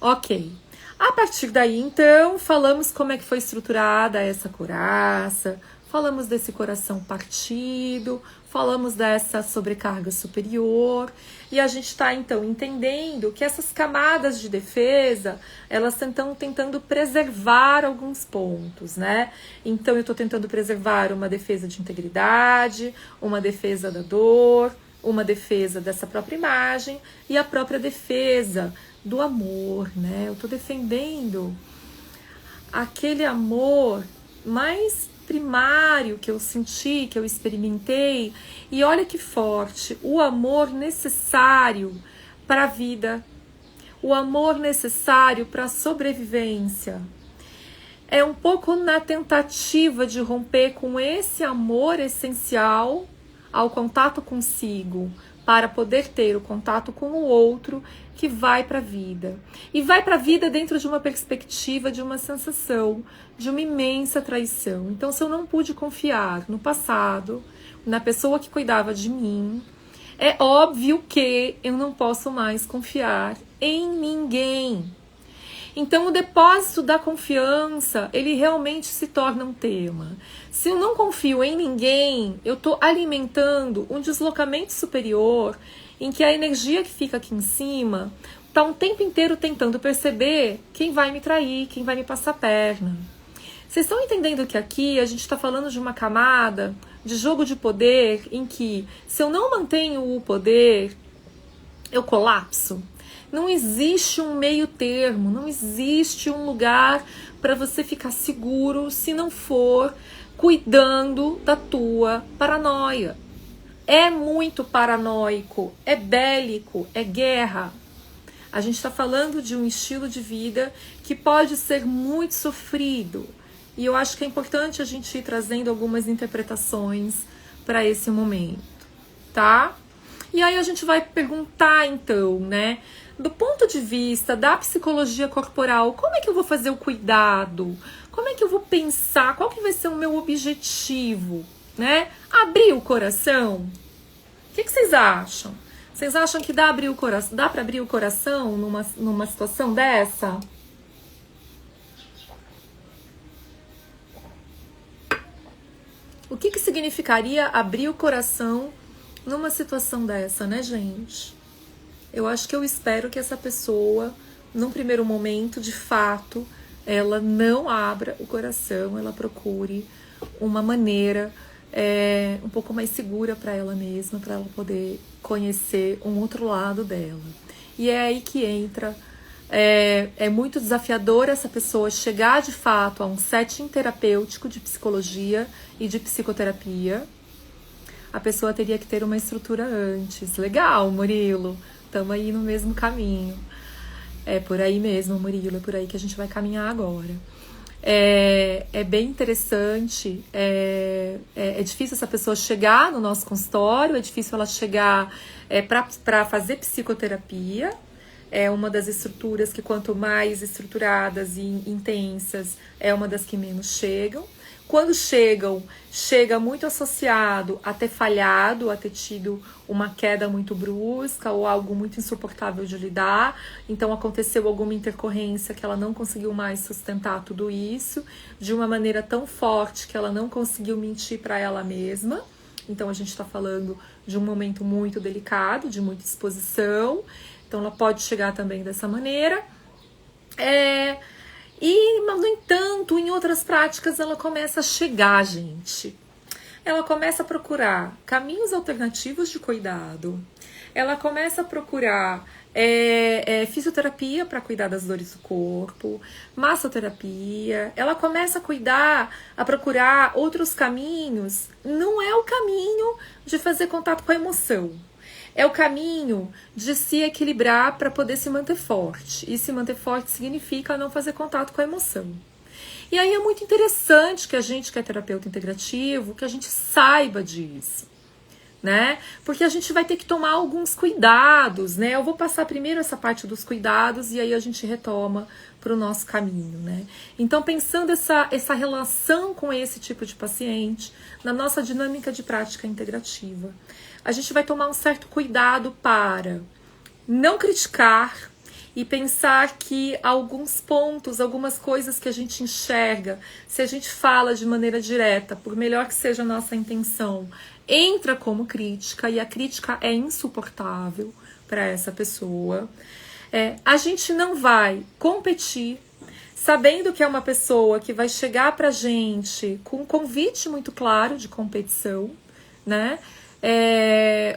Ok. A partir daí, então, falamos como é que foi estruturada essa couraça, falamos desse coração partido, falamos dessa sobrecarga superior, e a gente está, então, entendendo que essas camadas de defesa, elas estão tentando preservar alguns pontos, né? Então, eu estou tentando preservar uma defesa de integridade, uma defesa da dor, uma defesa dessa própria imagem e a própria defesa do amor, né? Eu tô defendendo aquele amor mais primário que eu senti, que eu experimentei. E olha que forte, o amor necessário para a vida, o amor necessário para a sobrevivência. É um pouco na tentativa de romper com esse amor essencial ao contato consigo, para poder ter o contato com o outro que vai para a vida. E vai para a vida dentro de uma perspectiva, de uma sensação, de uma imensa traição. Então, se eu não pude confiar no passado, na pessoa que cuidava de mim, é óbvio que eu não posso mais confiar em ninguém. Então, o depósito da confiança, ele realmente se torna um tema. Se eu não confio em ninguém, eu estou alimentando um deslocamento superior em que a energia que fica aqui em cima tá um tempo inteiro tentando perceber quem vai me trair, quem vai me passar a perna. Vocês estão entendendo que aqui a gente está falando de uma camada de jogo de poder em que, se eu não mantenho o poder, eu colapso? Não existe um meio termo, não existe um lugar para você ficar seguro se não for cuidando da tua paranoia. É muito paranoico, é bélico, é guerra. A gente está falando de um estilo de vida que pode ser muito sofrido. E eu acho que é importante a gente ir trazendo algumas interpretações para esse momento, tá? E aí a gente vai perguntar então, né? Do ponto de vista da psicologia corporal, como é que eu vou fazer o cuidado? Como é que eu vou pensar? Qual que vai ser o meu objetivo? Né? Abrir o coração? O que vocês acham? Vocês acham que dá para abrir o coração numa situação dessa? O que significaria abrir o coração numa situação dessa, né, gente? Eu acho que eu espero que essa pessoa, num primeiro momento, de fato, ela não abra o coração, ela procure uma maneira um pouco mais segura para ela mesma, para ela poder conhecer um outro lado dela. E é aí que entra, é muito desafiador essa pessoa chegar de fato a um setting terapêutico de psicologia e de psicoterapia. A pessoa teria que ter uma estrutura antes. Legal, Murilo, estamos aí no mesmo caminho. É por aí mesmo, Murilo, é por aí que a gente vai caminhar agora. É bem interessante, é difícil essa pessoa chegar no nosso consultório, é difícil ela chegar para fazer psicoterapia. É uma das estruturas que, quanto mais estruturadas e intensas, é uma das que menos chegam. Quando chega muito associado a ter falhado, a ter tido uma queda muito brusca ou algo muito insuportável de lidar. Então aconteceu alguma intercorrência que ela não conseguiu mais sustentar tudo isso de uma maneira tão forte que ela não conseguiu mentir para ela mesma. Então a gente está falando de um momento muito delicado, de muita exposição. Então ela pode chegar também dessa maneira. Mas, no entanto, em outras práticas ela começa a chegar, gente. Ela começa a procurar caminhos alternativos de cuidado. Ela começa a procurar fisioterapia para cuidar das dores do corpo, massoterapia. Ela começa a procurar outros caminhos. Não é o caminho de fazer contato com a emoção. É o caminho de se equilibrar para poder se manter forte. E se manter forte significa não fazer contato com a emoção. E aí é muito interessante que a gente, que é terapeuta integrativo, que a gente saiba disso, né? Porque a gente vai ter que tomar alguns cuidados, né? Eu vou passar primeiro essa parte dos cuidados e aí a gente retoma para o nosso caminho, né? Então, pensando essa relação com esse tipo de paciente, na nossa dinâmica de prática integrativa, a gente vai tomar um certo cuidado para não criticar e pensar que alguns pontos, algumas coisas que a gente enxerga, se a gente fala de maneira direta, por melhor que seja a nossa intenção, entra como crítica e a crítica é insuportável para essa pessoa. A gente não vai competir sabendo que é uma pessoa que vai chegar pra gente com um convite muito claro de competição, né?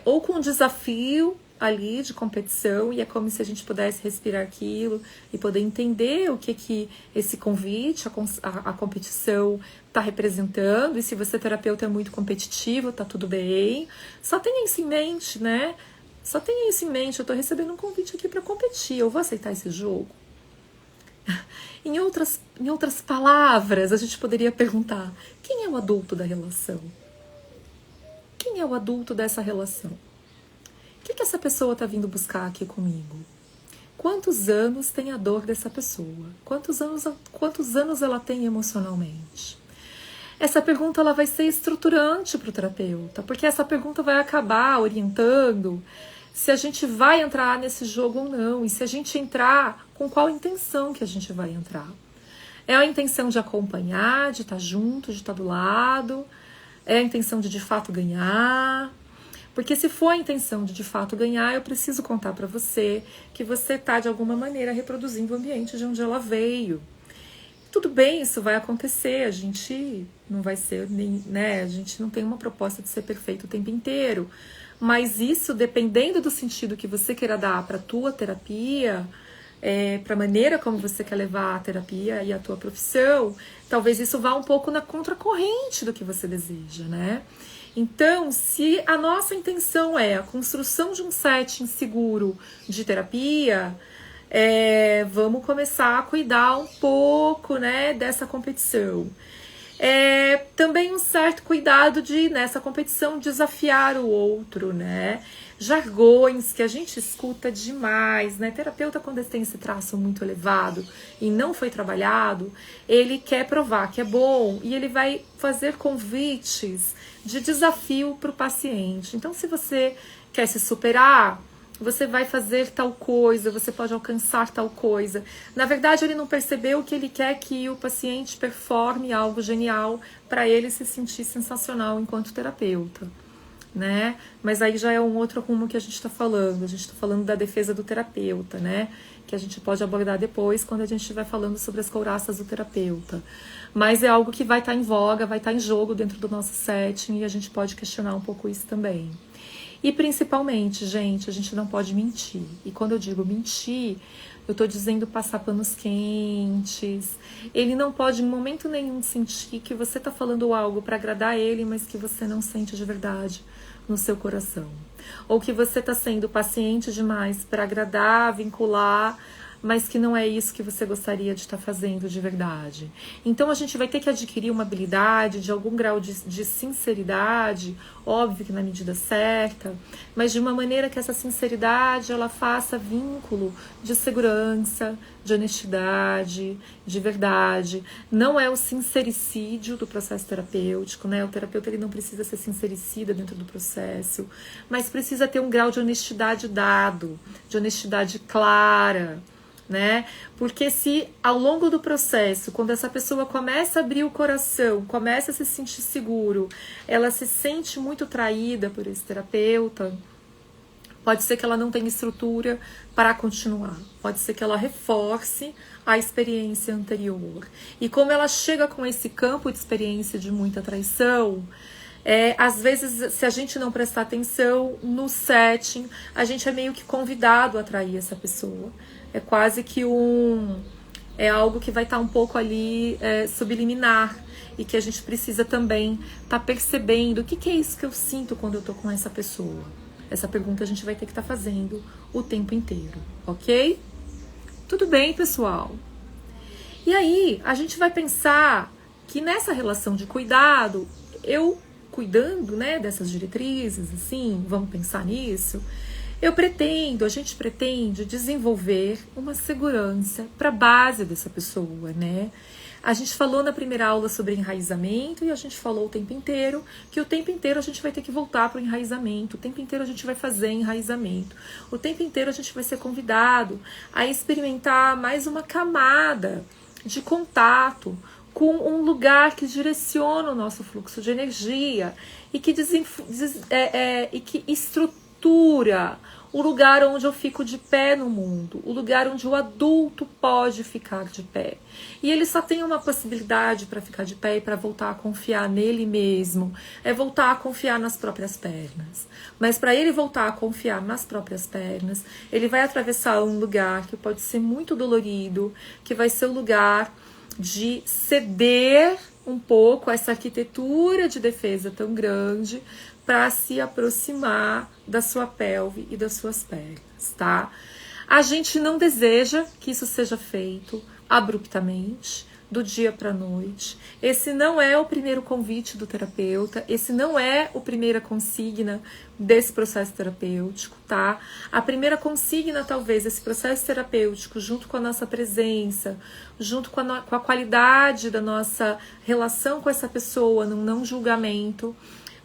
Ou com um desafio ali de competição, e é como se a gente pudesse respirar aquilo e poder entender o que esse convite, a competição está representando. E se você terapeuta é muito competitivo, tá tudo bem. Só tenha isso em mente, né? Só tenha isso em mente, eu tô recebendo um convite aqui para competir, eu vou aceitar esse jogo? Em outras palavras, a gente poderia perguntar: quem é o adulto da relação? Quem é o adulto dessa relação? O que essa pessoa está vindo buscar aqui comigo? Quantos anos tem a dor dessa pessoa? Quantos anos ela tem emocionalmente? Essa pergunta ela vai ser estruturante para o terapeuta, porque essa pergunta vai acabar orientando se a gente vai entrar nesse jogo ou não, e se a gente entrar, com qual intenção que a gente vai entrar. É a intenção de acompanhar, de estar junto, de estar do lado? É a intenção de fato ganhar? Porque se for a intenção de fato ganhar, eu preciso contar para você que você está de alguma maneira reproduzindo o ambiente de onde ela veio. Tudo bem, isso vai acontecer, a gente não vai ser nem, né? A gente não tem uma proposta de ser perfeito o tempo inteiro. Mas isso, dependendo do sentido que você queira dar para a tua terapia, para a maneira como você quer levar a terapia e a tua profissão, talvez isso vá um pouco na contracorrente do que você deseja, né? Então, se a nossa intenção é a construção de um setting seguro de terapia, vamos começar a cuidar um pouco, né, dessa competição. Também um certo cuidado de, nessa competição, desafiar o outro, né? Jargões que a gente escuta demais, né? Terapeuta, quando tem esse traço muito elevado e não foi trabalhado, ele quer provar que é bom e ele vai fazer convites de desafio para o paciente. Então, se você quer se superar, você vai fazer tal coisa, você pode alcançar tal coisa. Na verdade, ele não percebeu que ele quer que o paciente performe algo genial para ele se sentir sensacional enquanto terapeuta, né? Mas aí já é um outro rumo que a gente está falando. A gente está falando da defesa do terapeuta, né? Que a gente pode abordar depois quando a gente estiver falando sobre as couraças do terapeuta. Mas é algo que vai estar em voga, vai estar em jogo dentro do nosso setting e a gente pode questionar um pouco isso também. E principalmente, gente, a gente não pode mentir. E quando eu digo mentir, eu tô dizendo passar panos quentes. Ele não pode em momento nenhum sentir que você tá falando algo para agradar ele, mas que você não sente de verdade no seu coração. Ou que você tá sendo paciente demais para agradar, vincular, mas que não é isso que você gostaria de estar fazendo de verdade. Então a gente vai ter que adquirir uma habilidade de algum grau de sinceridade, óbvio que na medida certa, mas de uma maneira que essa sinceridade ela faça vínculo de segurança, de honestidade, de verdade. Não é o sincericídio do processo terapêutico, né? O terapeuta ele não precisa ser sincericida dentro do processo, mas precisa ter um grau de honestidade dado, de honestidade clara, né? Porque se ao longo do processo, quando essa pessoa começa a abrir o coração, começa a se sentir seguro, ela se sente muito traída por esse terapeuta, pode ser que ela não tenha estrutura para continuar, pode ser que ela reforce a experiência anterior. E como ela chega com esse campo de experiência de muita traição, às vezes, se a gente não prestar atenção no setting, a gente é meio que convidado a atrair essa pessoa. É quase que algo que vai estar um pouco ali subliminar e que a gente precisa também estar percebendo o que é isso que eu sinto quando eu tô com essa pessoa. Essa pergunta a gente vai ter que estar fazendo o tempo inteiro, ok? Tudo bem, pessoal? E aí, a gente vai pensar que nessa relação de cuidado, eu cuidando, né, dessas diretrizes, assim, vamos pensar nisso, a gente pretende desenvolver uma segurança para a base dessa pessoa, né? A gente falou na primeira aula sobre enraizamento e a gente falou o tempo inteiro que o tempo inteiro a gente vai ter que voltar para o enraizamento, o tempo inteiro a gente vai fazer enraizamento, o tempo inteiro a gente vai ser convidado a experimentar mais uma camada de contato com um lugar que direciona o nosso fluxo de energia e que estrutura o lugar onde eu fico de pé no mundo, o lugar onde o adulto pode ficar de pé. E ele só tem uma possibilidade para ficar de pé e para voltar a confiar nele mesmo, é voltar a confiar nas próprias pernas. Mas para ele voltar a confiar nas próprias pernas, ele vai atravessar um lugar que pode ser muito dolorido, que vai ser o lugar de ceder um pouco a essa arquitetura de defesa tão grande para se aproximar da sua pelve e das suas pernas, tá? A gente não deseja que isso seja feito abruptamente, do dia para a noite. Esse não é o primeiro convite do terapeuta, esse não é a primeira consigna desse processo terapêutico, tá? A primeira consigna, talvez, esse processo terapêutico, junto com a nossa presença, junto com a qualidade da nossa relação com essa pessoa, num não julgamento,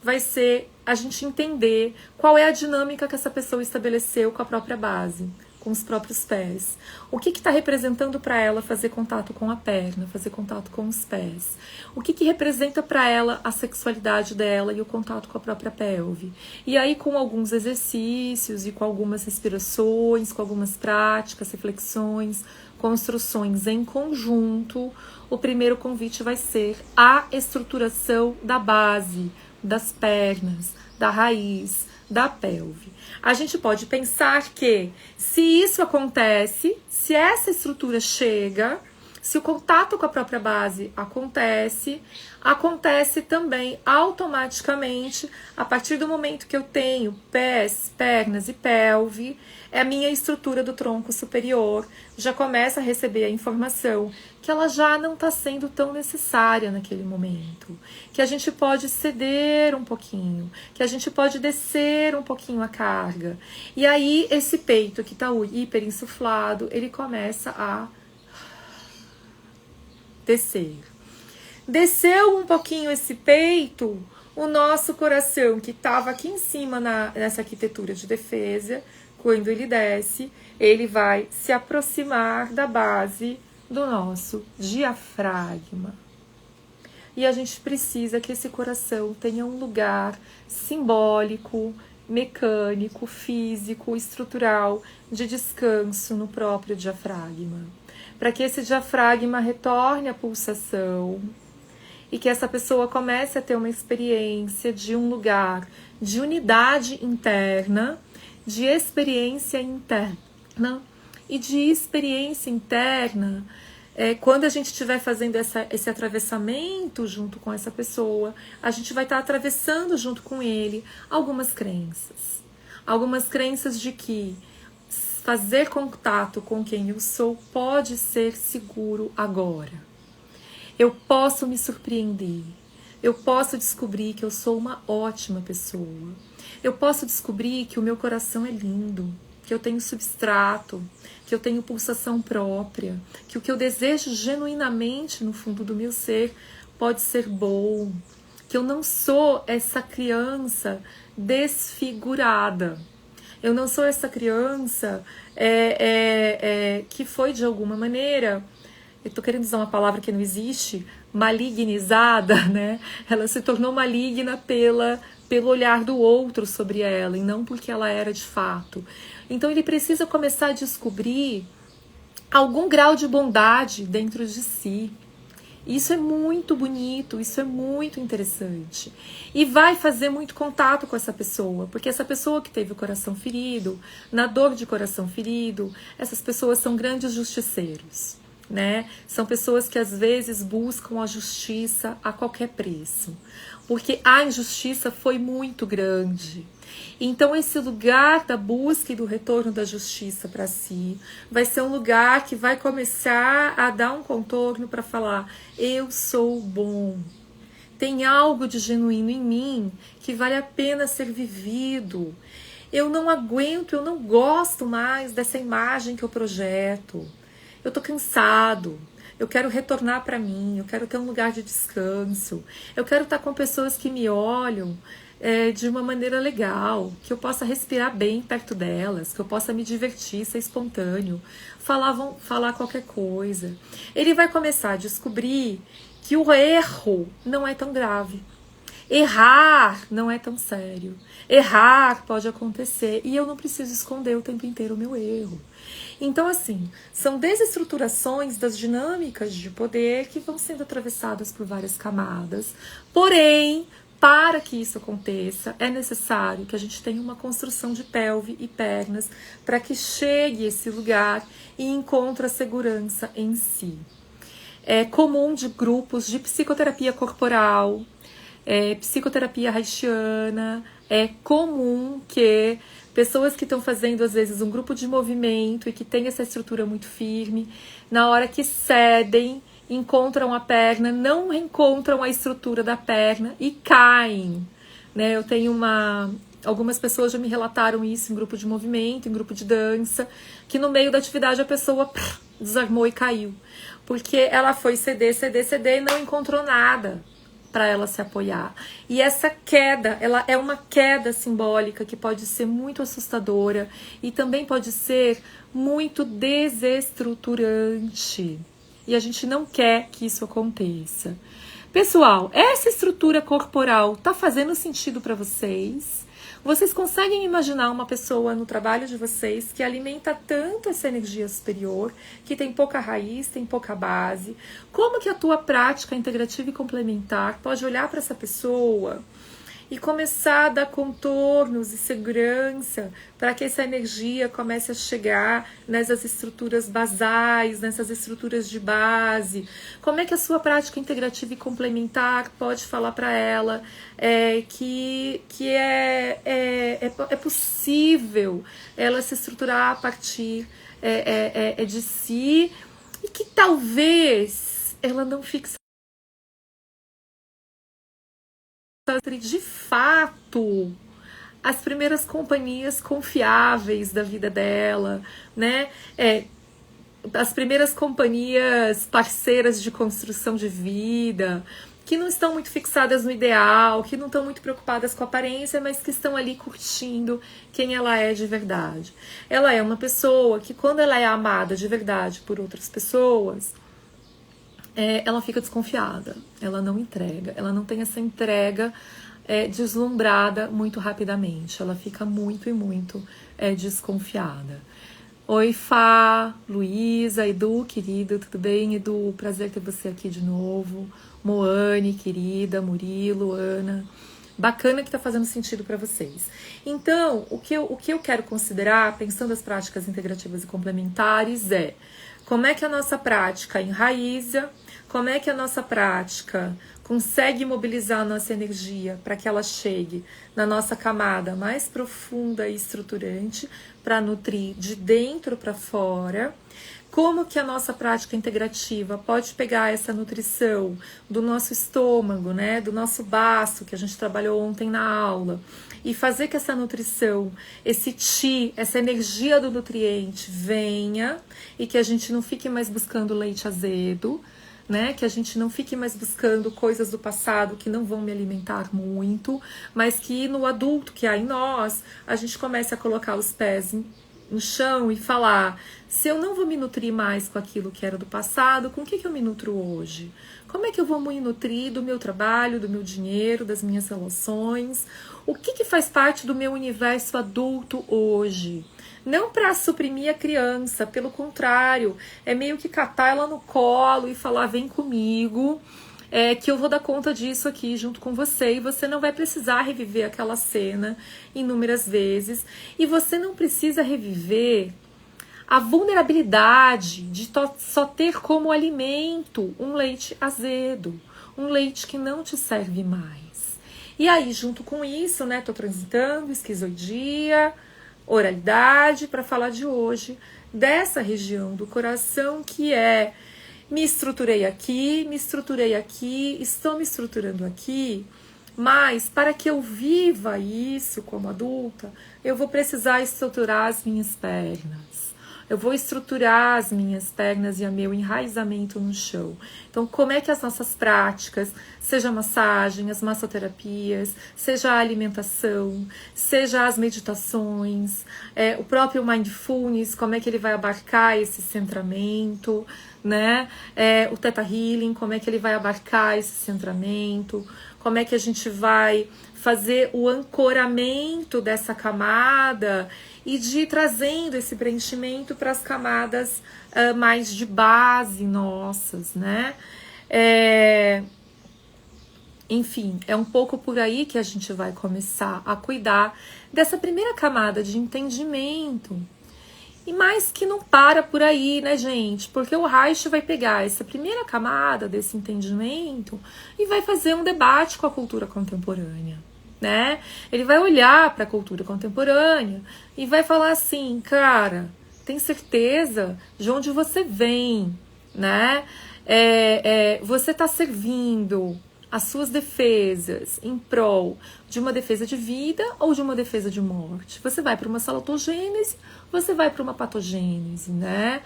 vai ser a gente entender qual é a dinâmica que essa pessoa estabeleceu com a própria base, com os próprios pés. O que está representando para ela fazer contato com a perna, fazer contato com os pés? O que representa para ela a sexualidade dela e o contato com a própria pelve? E aí, com alguns exercícios e com algumas respirações, com algumas práticas, reflexões, construções em conjunto, o primeiro convite vai ser a estruturação da base, das pernas, da raiz, da pelve. A gente pode pensar que, se isso acontece, se essa estrutura chega, se o contato com a própria base acontece também automaticamente, a partir do momento que eu tenho pés, pernas e pelve, a minha estrutura do tronco superior já começa a receber a informação que ela já não está sendo tão necessária naquele momento, que a gente pode ceder um pouquinho, que a gente pode descer um pouquinho a carga. E aí esse peito que está hiperinsuflado, ele começa a descer. Desceu um pouquinho esse peito, o nosso coração, que estava aqui em cima nessa arquitetura de defesa, quando ele desce, ele vai se aproximar da base do nosso diafragma. E a gente precisa que esse coração tenha um lugar simbólico, mecânico, físico, estrutural, de descanso no próprio diafragma. Para que esse diafragma retorne à pulsação e que essa pessoa comece a ter uma experiência de um lugar de unidade interna, de experiência interna e de experiência interna. Quando a gente estiver fazendo esse atravessamento junto com essa pessoa, a gente vai estar atravessando junto com ele algumas crenças. Algumas crenças de que fazer contato com quem eu sou pode ser seguro agora. Eu posso me surpreender. Eu posso descobrir que eu sou uma ótima pessoa. Eu posso descobrir que o meu coração é lindo, que eu tenho substrato, que eu tenho pulsação própria, que o que eu desejo genuinamente no fundo do meu ser pode ser bom, que eu não sou essa criança desfigurada. Eu não sou essa criança que foi de alguma maneira, eu tô querendo usar uma palavra que não existe, malignizada, né? Ela se tornou maligna pelo olhar do outro sobre ela, e não porque ela era de fato. Então ele precisa começar a descobrir algum grau de bondade dentro de si. Isso é muito bonito, isso é muito interessante. E vai fazer muito contato com essa pessoa, porque essa pessoa que teve o coração ferido, na dor de coração ferido, essas pessoas são grandes justiceiros, né? São pessoas que às vezes buscam a justiça a qualquer preço, porque a injustiça foi muito grande. Então esse lugar da busca e do retorno da justiça para si vai ser um lugar que vai começar a dar um contorno para falar: eu sou bom, tem algo de genuíno em mim que vale a pena ser vivido. Eu não aguento, eu não gosto mais dessa imagem que eu projeto. Eu tô cansado. Eu quero retornar para mim, eu quero ter um lugar de descanso. Eu quero estar com pessoas que me olham de uma maneira legal, que eu possa respirar bem perto delas, que eu possa me divertir, ser espontâneo, falar qualquer coisa. Ele vai começar a descobrir que o erro não é tão grave. Errar não é tão sério. Errar pode acontecer e eu não preciso esconder o tempo inteiro o meu erro. Então, assim, são desestruturações das dinâmicas de poder que vão sendo atravessadas por várias camadas. Porém, para que isso aconteça, é necessário que a gente tenha uma construção de pelve e pernas para que chegue a esse lugar e encontre a segurança em si. É comum de grupos de psicoterapia corporal, psicoterapia haitiana, é comum que pessoas que estão fazendo, às vezes, um grupo de movimento e que tem essa estrutura muito firme, na hora que cedem, encontram a perna, não encontram a estrutura da perna e caem, né? Eu tenho algumas pessoas já me relataram isso em grupo de movimento, em grupo de dança, que no meio da atividade a pessoa desarmou e caiu, porque ela foi ceder e não encontrou nada para ela se apoiar. E essa queda, ela é uma queda simbólica que pode ser muito assustadora e também pode ser muito desestruturante. E a gente não quer que isso aconteça. Pessoal, essa estrutura corporal tá fazendo sentido para vocês? Vocês conseguem imaginar uma pessoa no trabalho de vocês que alimenta tanto essa energia superior, que tem pouca raiz, tem pouca base? Como que a tua prática integrativa e complementar pode olhar para essa pessoa e começar a dar contornos e segurança para que essa energia comece a chegar nessas estruturas basais, nessas estruturas de base? Como é que a sua prática integrativa e complementar pode falar para ela que é possível ela se estruturar a partir de si e que talvez ela não fique de fato as primeiras companhias confiáveis da vida dela, né? As primeiras companhias parceiras de construção de vida, que não estão muito fixadas no ideal, que não estão muito preocupadas com a aparência, mas que estão ali curtindo quem ela é de verdade. Ela é uma pessoa que, quando ela é amada de verdade por outras pessoas, ela fica desconfiada, ela não entrega, ela não tem essa entrega deslumbrada muito rapidamente, ela fica muito e muito desconfiada. Oi, Fá, Luísa, Edu, querido, tudo bem? Edu, prazer ter você aqui de novo. Moane, querida, Murilo, Ana. Bacana que tá fazendo sentido para vocês. Então, o que eu quero considerar, pensando as práticas integrativas e complementares, como é que a nossa prática enraiza, como é que a nossa prática consegue mobilizar a nossa energia para que ela chegue na nossa camada mais profunda e estruturante, para nutrir de dentro para fora. Como que a nossa prática integrativa pode pegar essa nutrição do nosso estômago, né, do nosso baço, que a gente trabalhou ontem na aula, e fazer que essa nutrição, esse chi, essa energia do nutriente venha e que a gente não fique mais buscando leite azedo, né? Que a gente não fique mais buscando coisas do passado que não vão me alimentar muito, mas que no adulto que há em nós, a gente comece a colocar os pés no chão e falar: se eu não vou me nutrir mais com aquilo que era do passado, com o que eu me nutro hoje? Como é que eu vou me nutrir do meu trabalho, do meu dinheiro, das minhas relações? O que faz parte do meu universo adulto hoje? Não para suprimir a criança, pelo contrário, é meio que catar ela no colo e falar: vem comigo, que eu vou dar conta disso aqui junto com você, e você não vai precisar reviver aquela cena inúmeras vezes, e você não precisa reviver a vulnerabilidade de só ter como alimento um leite azedo, um leite que não te serve mais. E aí, junto com isso, né, tô transitando esquizoidia, oralidade, para falar de hoje, dessa região do coração que me estruturei aqui, estou me estruturando aqui, mas para que eu viva isso como adulta, eu vou precisar estruturar as minhas pernas. Eu vou estruturar as minhas pernas e o meu enraizamento no chão. Então, como é que as nossas práticas, seja a massagem, as massoterapias, seja a alimentação, seja as meditações, o próprio mindfulness, como é que ele vai abarcar esse centramento, né? O Theta Healing, como é que ele vai abarcar esse centramento, como é que a gente vai fazer o ancoramento dessa camada e de ir trazendo esse preenchimento para as camadas mais de base nossas, né? Enfim, é um pouco por aí que a gente vai começar a cuidar dessa primeira camada de entendimento. E mais que não para por aí, né, gente? Porque o Reich vai pegar essa primeira camada desse entendimento e vai fazer um debate com a cultura contemporânea, né? Ele vai olhar para a cultura contemporânea e vai falar assim: cara, tem certeza de onde você vem, né? Você está servindo as suas defesas em prol de uma defesa de vida ou de uma defesa de morte? Você vai para uma salatogênese, você vai para uma patogênese, né?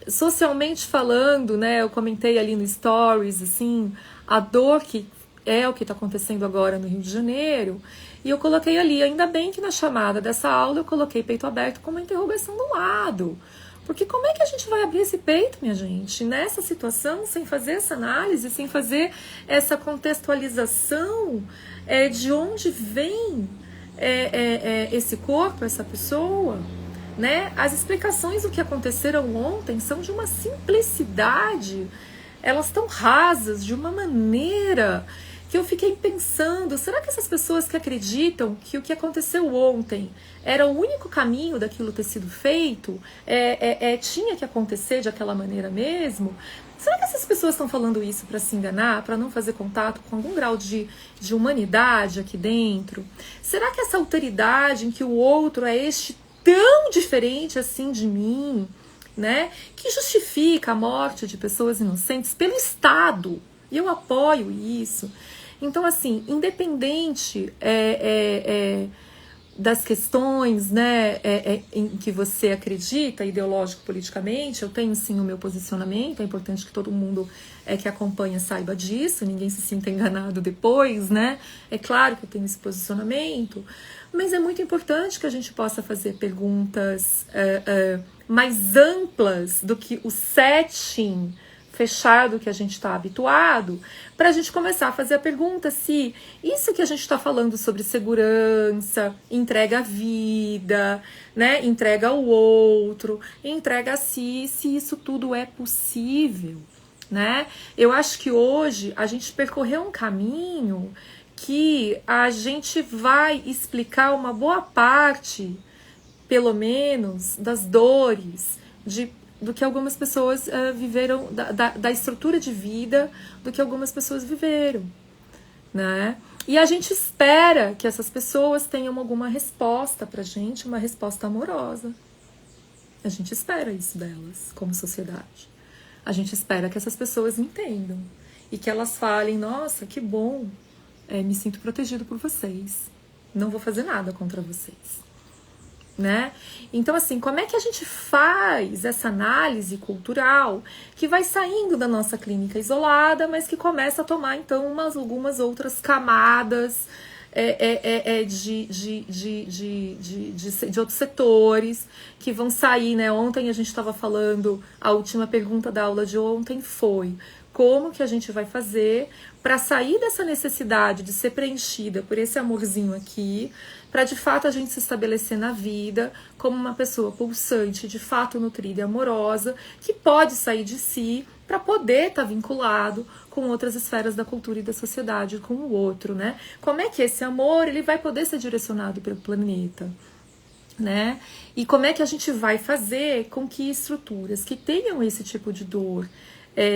socialmente falando, né, eu comentei ali no Stories, assim, a dor que é o que está acontecendo agora no Rio de Janeiro, e eu coloquei ali, ainda bem que na chamada dessa aula eu coloquei peito aberto com uma interrogação do lado. Porque como é que a gente vai abrir esse peito, minha gente, nessa situação, sem fazer essa análise, sem fazer essa contextualização de onde vem esse corpo, essa pessoa, né? As explicações do que aconteceram ontem são de uma simplicidade, elas estão rasas, de uma maneira que eu fiquei pensando, será que essas pessoas que acreditam que o que aconteceu ontem era o único caminho daquilo ter sido feito, tinha que acontecer de aquela maneira mesmo? Será que essas pessoas estão falando isso para se enganar, para não fazer contato com algum grau de humanidade aqui dentro? Será que essa autoridade em que o outro é este tão diferente assim de mim, né, que justifica a morte de pessoas inocentes pelo Estado? E eu apoio isso. Então, assim, independente das questões, né, em que você acredita, ideológico-politicamente, eu tenho sim o meu posicionamento, é importante que todo mundo que acompanha saiba disso, ninguém se sinta enganado depois, né? É claro que eu tenho esse posicionamento, mas é muito importante que a gente possa fazer perguntas mais amplas do que o setting fechado que a gente está habituado, para a gente começar a fazer a pergunta se isso que a gente está falando sobre segurança, entrega a vida, né, entrega ao outro, entrega a si, se isso tudo é possível, né? Eu acho que hoje a gente percorreu um caminho que a gente vai explicar uma boa parte, pelo menos, das dores do que algumas pessoas viveram, da estrutura de vida do que algumas pessoas viveram, né? E a gente espera que essas pessoas tenham alguma resposta pra gente, uma resposta amorosa. A gente espera isso delas, como sociedade. A gente espera que essas pessoas entendam e que elas falem, nossa, que bom, me sinto protegido por vocês, não vou fazer nada contra vocês. Né? Então, assim, como é que a gente faz essa análise cultural que vai saindo da nossa clínica isolada, mas que começa a tomar, então, algumas outras camadas de outros setores que vão sair, né? Ontem a gente estava falando, a última pergunta da aula de ontem foi: como que a gente vai fazer para sair dessa necessidade de ser preenchida por esse amorzinho aqui, para de fato a gente se estabelecer na vida como uma pessoa pulsante, de fato nutrida e amorosa, que pode sair de si para poder estar vinculado com outras esferas da cultura e da sociedade, com o outro, né? Como é que esse amor ele vai poder ser direcionado pelo planeta, né? E como é que a gente vai fazer com que estruturas que tenham esse tipo de dor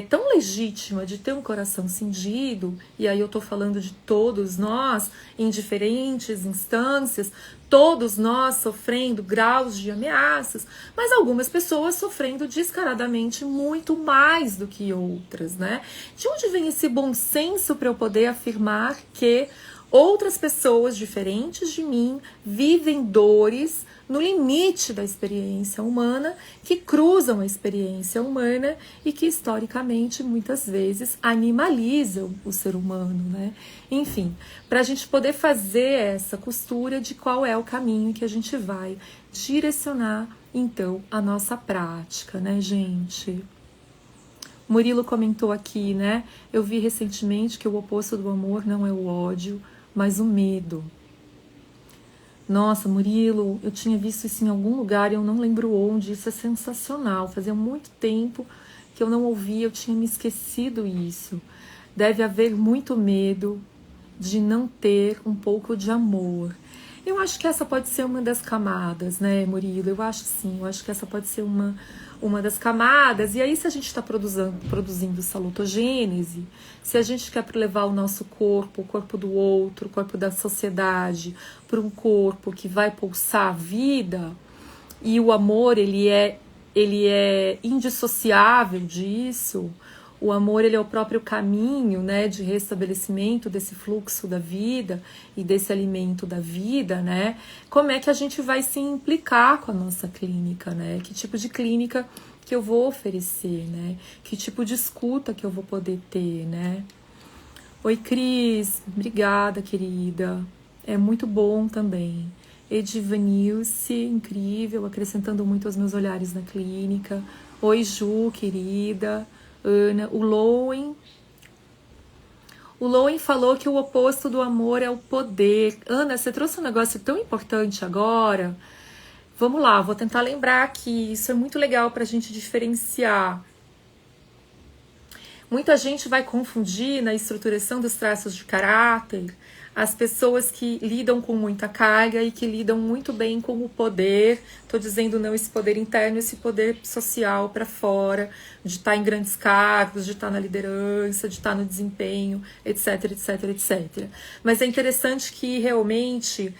tão legítima de ter um coração cindido, e aí eu tô falando de todos nós, em diferentes instâncias, todos nós sofrendo graus de ameaças, mas algumas pessoas sofrendo descaradamente muito mais do que outras, né? De onde vem esse bom senso para eu poder afirmar que outras pessoas diferentes de mim vivem dores no limite da experiência humana, que cruzam a experiência humana e que historicamente muitas vezes animalizam o ser humano, né? Enfim, para a gente poder fazer essa costura de qual é o caminho que a gente vai direcionar então a nossa prática, né, gente? Murilo comentou aqui, né? Eu vi recentemente que o oposto do amor não é o ódio, mas o medo. Nossa, Murilo, eu tinha visto isso em algum lugar e eu não lembro onde. Isso é sensacional. Fazia muito tempo que eu não ouvia, eu tinha me esquecido isso. Deve haver muito medo de não ter um pouco de amor. Eu acho que essa pode ser uma das camadas, né, Murilo? Eu acho sim, eu acho que essa pode ser uma das camadas. E aí, se a gente está produzindo salutogênese, se a gente quer levar o nosso corpo, o corpo do outro, o corpo da sociedade, para um corpo que vai pulsar a vida, e o amor ele é indissociável disso. O amor ele é o próprio caminho, né, de restabelecimento desse fluxo da vida e desse alimento da vida, né? Como é que a gente vai se implicar com a nossa clínica, né? Que tipo de clínica que eu vou oferecer, né? Que tipo de escuta que eu vou poder ter, né? Oi, Cris, obrigada, querida. É muito bom também. Edivanilce, incrível, acrescentando muito aos meus olhares na clínica. Oi, Ju, querida. Ana, o Lowen falou que o oposto do amor é o poder. Ana, você trouxe um negócio tão importante agora. Vamos lá, vou tentar lembrar aqui. Isso é muito legal para a gente diferenciar. Muita gente vai confundir na estruturação dos traços de caráter as pessoas que lidam com muita carga e que lidam muito bem com o poder. Estou dizendo não esse poder interno, esse poder social para fora, de estar em grandes cargos, de estar na liderança, de estar no desempenho, etc, etc, etc. Mas é interessante que realmente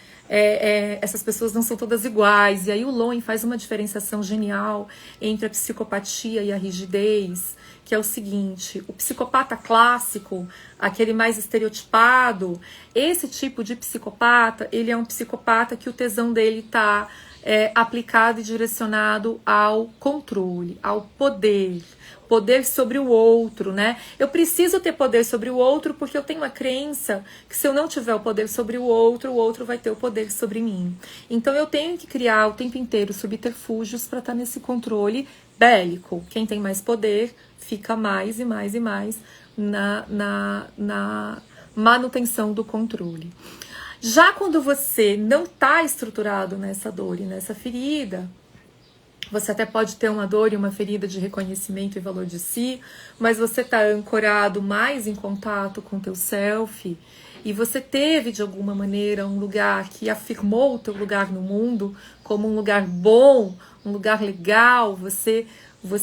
essas pessoas não são todas iguais. E aí o Lowen faz uma diferenciação genial entre a psicopatia e a rigidez, que é o seguinte: o psicopata clássico, aquele mais estereotipado, esse tipo de psicopata, ele é um psicopata que o tesão dele está aplicado e direcionado ao controle, ao poder sobre o outro, né? Eu preciso ter poder sobre o outro porque eu tenho uma crença que se eu não tiver o poder sobre o outro vai ter o poder sobre mim. Então eu tenho que criar o tempo inteiro subterfúgios para estar nesse controle bélico. Quem tem mais poder fica mais e mais e mais na manutenção do controle. Já quando você não está estruturado nessa dor e nessa ferida, você até pode ter uma dor e uma ferida de reconhecimento e valor de si, mas você está ancorado mais em contato com o teu self, e você teve de alguma maneira um lugar que afirmou o teu lugar no mundo como um lugar bom, um lugar legal. Você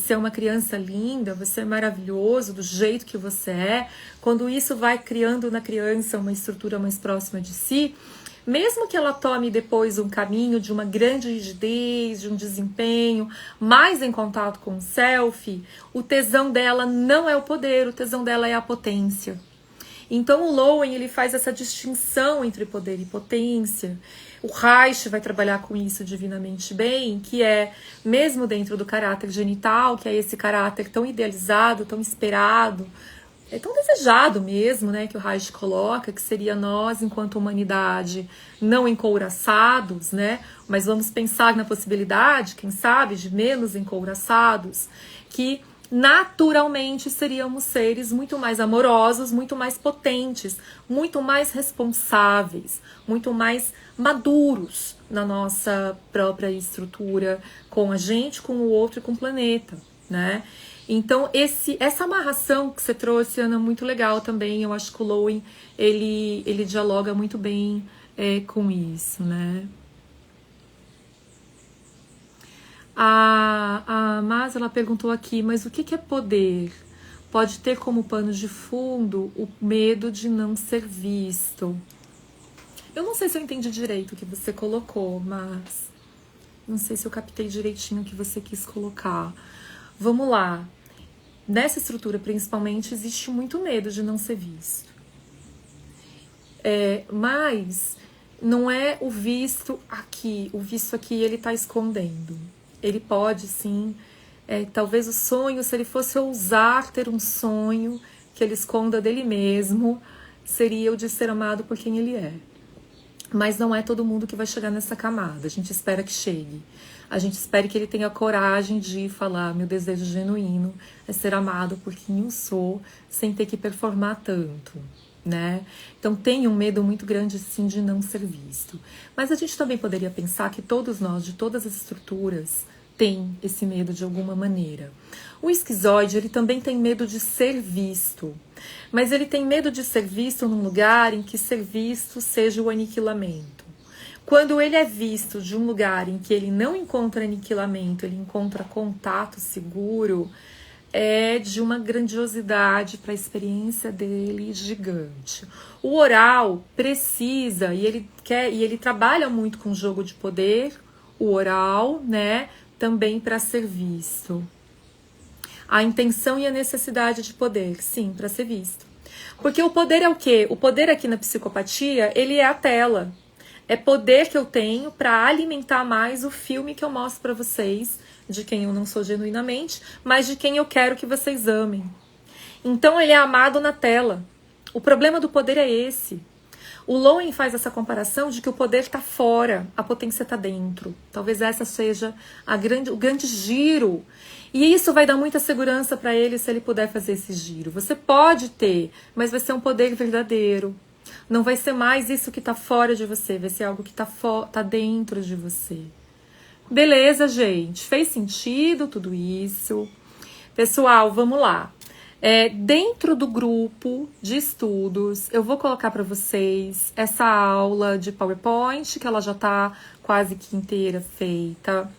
é uma criança linda, você é maravilhoso do jeito que você é. Quando isso vai criando na criança uma estrutura mais próxima de si, mesmo que ela tome depois um caminho de uma grande rigidez, de um desempenho, mais em contato com o self, o tesão dela não é o poder, o tesão dela é a potência. Então o Lowen, ele faz essa distinção entre poder e potência. O Reich vai trabalhar com isso divinamente bem, que é, mesmo dentro do caráter genital, que é esse caráter tão idealizado, tão esperado, é tão desejado mesmo, né, que o Reich coloca, que seria nós, enquanto humanidade, não encouraçados, né, mas vamos pensar na possibilidade, quem sabe, de menos encouraçados, que naturalmente seríamos seres muito mais amorosos, muito mais potentes, muito mais responsáveis, muito mais maduros na nossa própria estrutura, com a gente, com o outro e com o planeta, né? Então, essa amarração que você trouxe, Ana, é muito legal também. Eu acho que o Lowen, ele dialoga muito bem com isso, né? Mas ela perguntou aqui, mas o que é poder? Pode ter como pano de fundo o medo de não ser visto. Eu não sei se eu entendi direito o que você colocou, mas não sei se eu captei direitinho o que você quis colocar. Vamos lá. Nessa estrutura, principalmente, existe muito medo de não ser visto. Mas não é o visto aqui. O visto aqui ele está escondendo. Ele pode, sim, talvez o sonho, se ele fosse ousar ter um sonho que ele esconda dele mesmo, seria o de ser amado por quem ele é. Mas não é todo mundo que vai chegar nessa camada. A gente espera que chegue. A gente espera que ele tenha coragem de falar: meu desejo genuíno é ser amado por quem eu sou, sem ter que performar tanto, né? Então tem um medo muito grande, sim, de não ser visto. Mas a gente também poderia pensar que todos nós, de todas as estruturas, tem esse medo de alguma maneira. O esquizoide, ele também tem medo de ser visto, mas ele tem medo de ser visto num lugar em que ser visto seja o aniquilamento. Quando ele é visto de um lugar em que ele não encontra aniquilamento, ele encontra contato seguro, é de uma grandiosidade para a experiência dele gigante. O oral precisa, e ele trabalha muito com jogo de poder, o oral, né? Também para ser visto. A intenção e a necessidade de poder, sim, para ser visto. Porque o poder é o quê? O poder aqui na psicopatia, ele é a tela. É poder que eu tenho para alimentar mais o filme que eu mostro para vocês de quem eu não sou genuinamente, mas de quem eu quero que vocês amem. Então ele é amado na tela. O problema do poder é esse. O Lowen faz essa comparação de que o poder está fora, a potência está dentro. Talvez essa seja o grande giro. E isso vai dar muita segurança para ele se ele puder fazer esse giro. Você pode ter, mas vai ser um poder verdadeiro. Não vai ser mais isso que está fora de você, vai ser algo que tá dentro de você. Beleza, gente? Fez sentido tudo isso? Pessoal, vamos lá. Dentro do grupo de estudos, eu vou colocar para vocês essa aula de PowerPoint, que ela já está quase que inteira feita.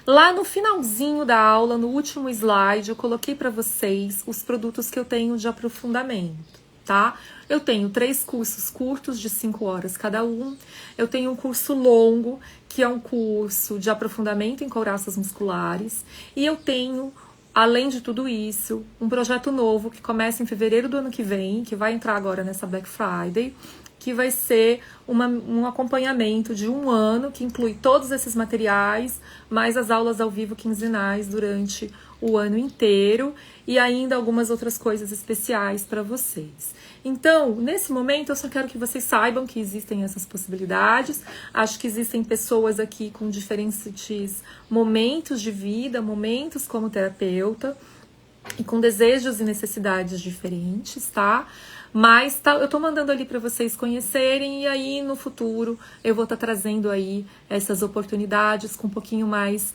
Lá no finalzinho da aula, no último slide, eu coloquei para vocês os produtos que eu tenho de aprofundamento, tá? Eu tenho 3 cursos curtos de 5 horas cada um. Eu tenho um curso longo, que é um curso de aprofundamento em couraças musculares. E eu tenho, além de tudo isso, um projeto novo que começa em fevereiro do ano que vem, que vai entrar agora nessa Black Friday, que vai ser um acompanhamento de 1 ano, que inclui todos esses materiais, mais as aulas ao vivo quinzenais durante o ano inteiro, e ainda algumas outras coisas especiais para vocês. Então, nesse momento, eu só quero que vocês saibam que existem essas possibilidades. Acho que existem pessoas aqui com diferentes momentos de vida, momentos como terapeuta, e com desejos e necessidades diferentes, tá? Mas eu tô mandando ali para vocês conhecerem, e aí no futuro eu vou estar trazendo aí essas oportunidades com um pouquinho mais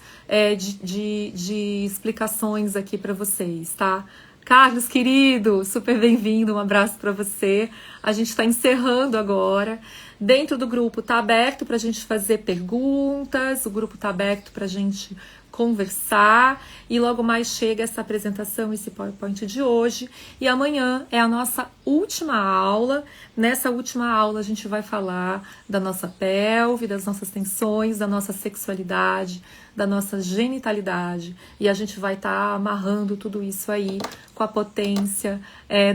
de explicações aqui para vocês, tá? Carlos, querido, super bem-vindo, um abraço para você. A gente está encerrando agora. Dentro do grupo tá aberto para a gente fazer perguntas, o grupo tá aberto para a gente conversar, e logo mais chega essa apresentação, esse PowerPoint de hoje, e amanhã é a nossa última aula. Nessa última aula a gente vai falar da nossa pelve, das nossas tensões, da nossa sexualidade, da nossa genitalidade, e a gente vai estar amarrando tudo isso aí com a potência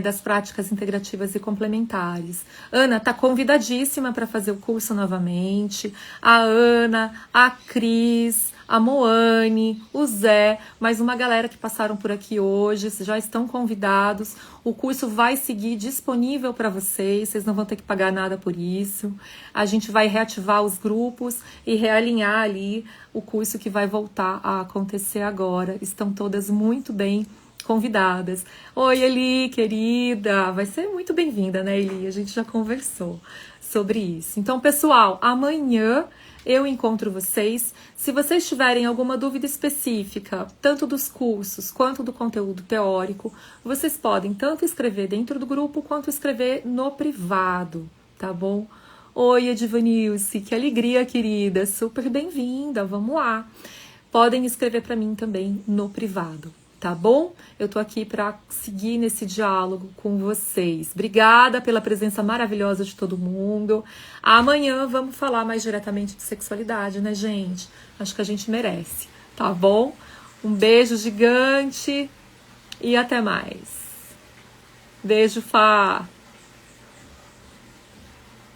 das práticas integrativas e complementares. Ana tá convidadíssima para fazer o curso novamente, a Ana, a Cris, a Moane, o Zé, mais uma galera que passaram por aqui hoje, já estão convidados. O curso vai seguir disponível para vocês, vocês não vão ter que pagar nada por isso. A gente vai reativar os grupos e realinhar ali o curso que vai voltar a acontecer agora. Estão todas muito bem convidadas. Oi, Eli, querida, vai ser muito bem-vinda, né, Eli? A gente já conversou sobre isso. Então, pessoal, amanhã eu encontro vocês. Se vocês tiverem alguma dúvida específica, tanto dos cursos quanto do conteúdo teórico, vocês podem tanto escrever dentro do grupo quanto escrever no privado, tá bom? Oi, Edivanilce, que alegria, querida, super bem-vinda, vamos lá. Podem escrever para mim também no privado, tá bom? Eu tô aqui para seguir nesse diálogo com vocês. Obrigada pela presença maravilhosa de todo mundo. Amanhã vamos falar mais diretamente de sexualidade, né, gente? Acho que a gente merece, tá bom? Um beijo gigante e até mais. Beijo, Fá!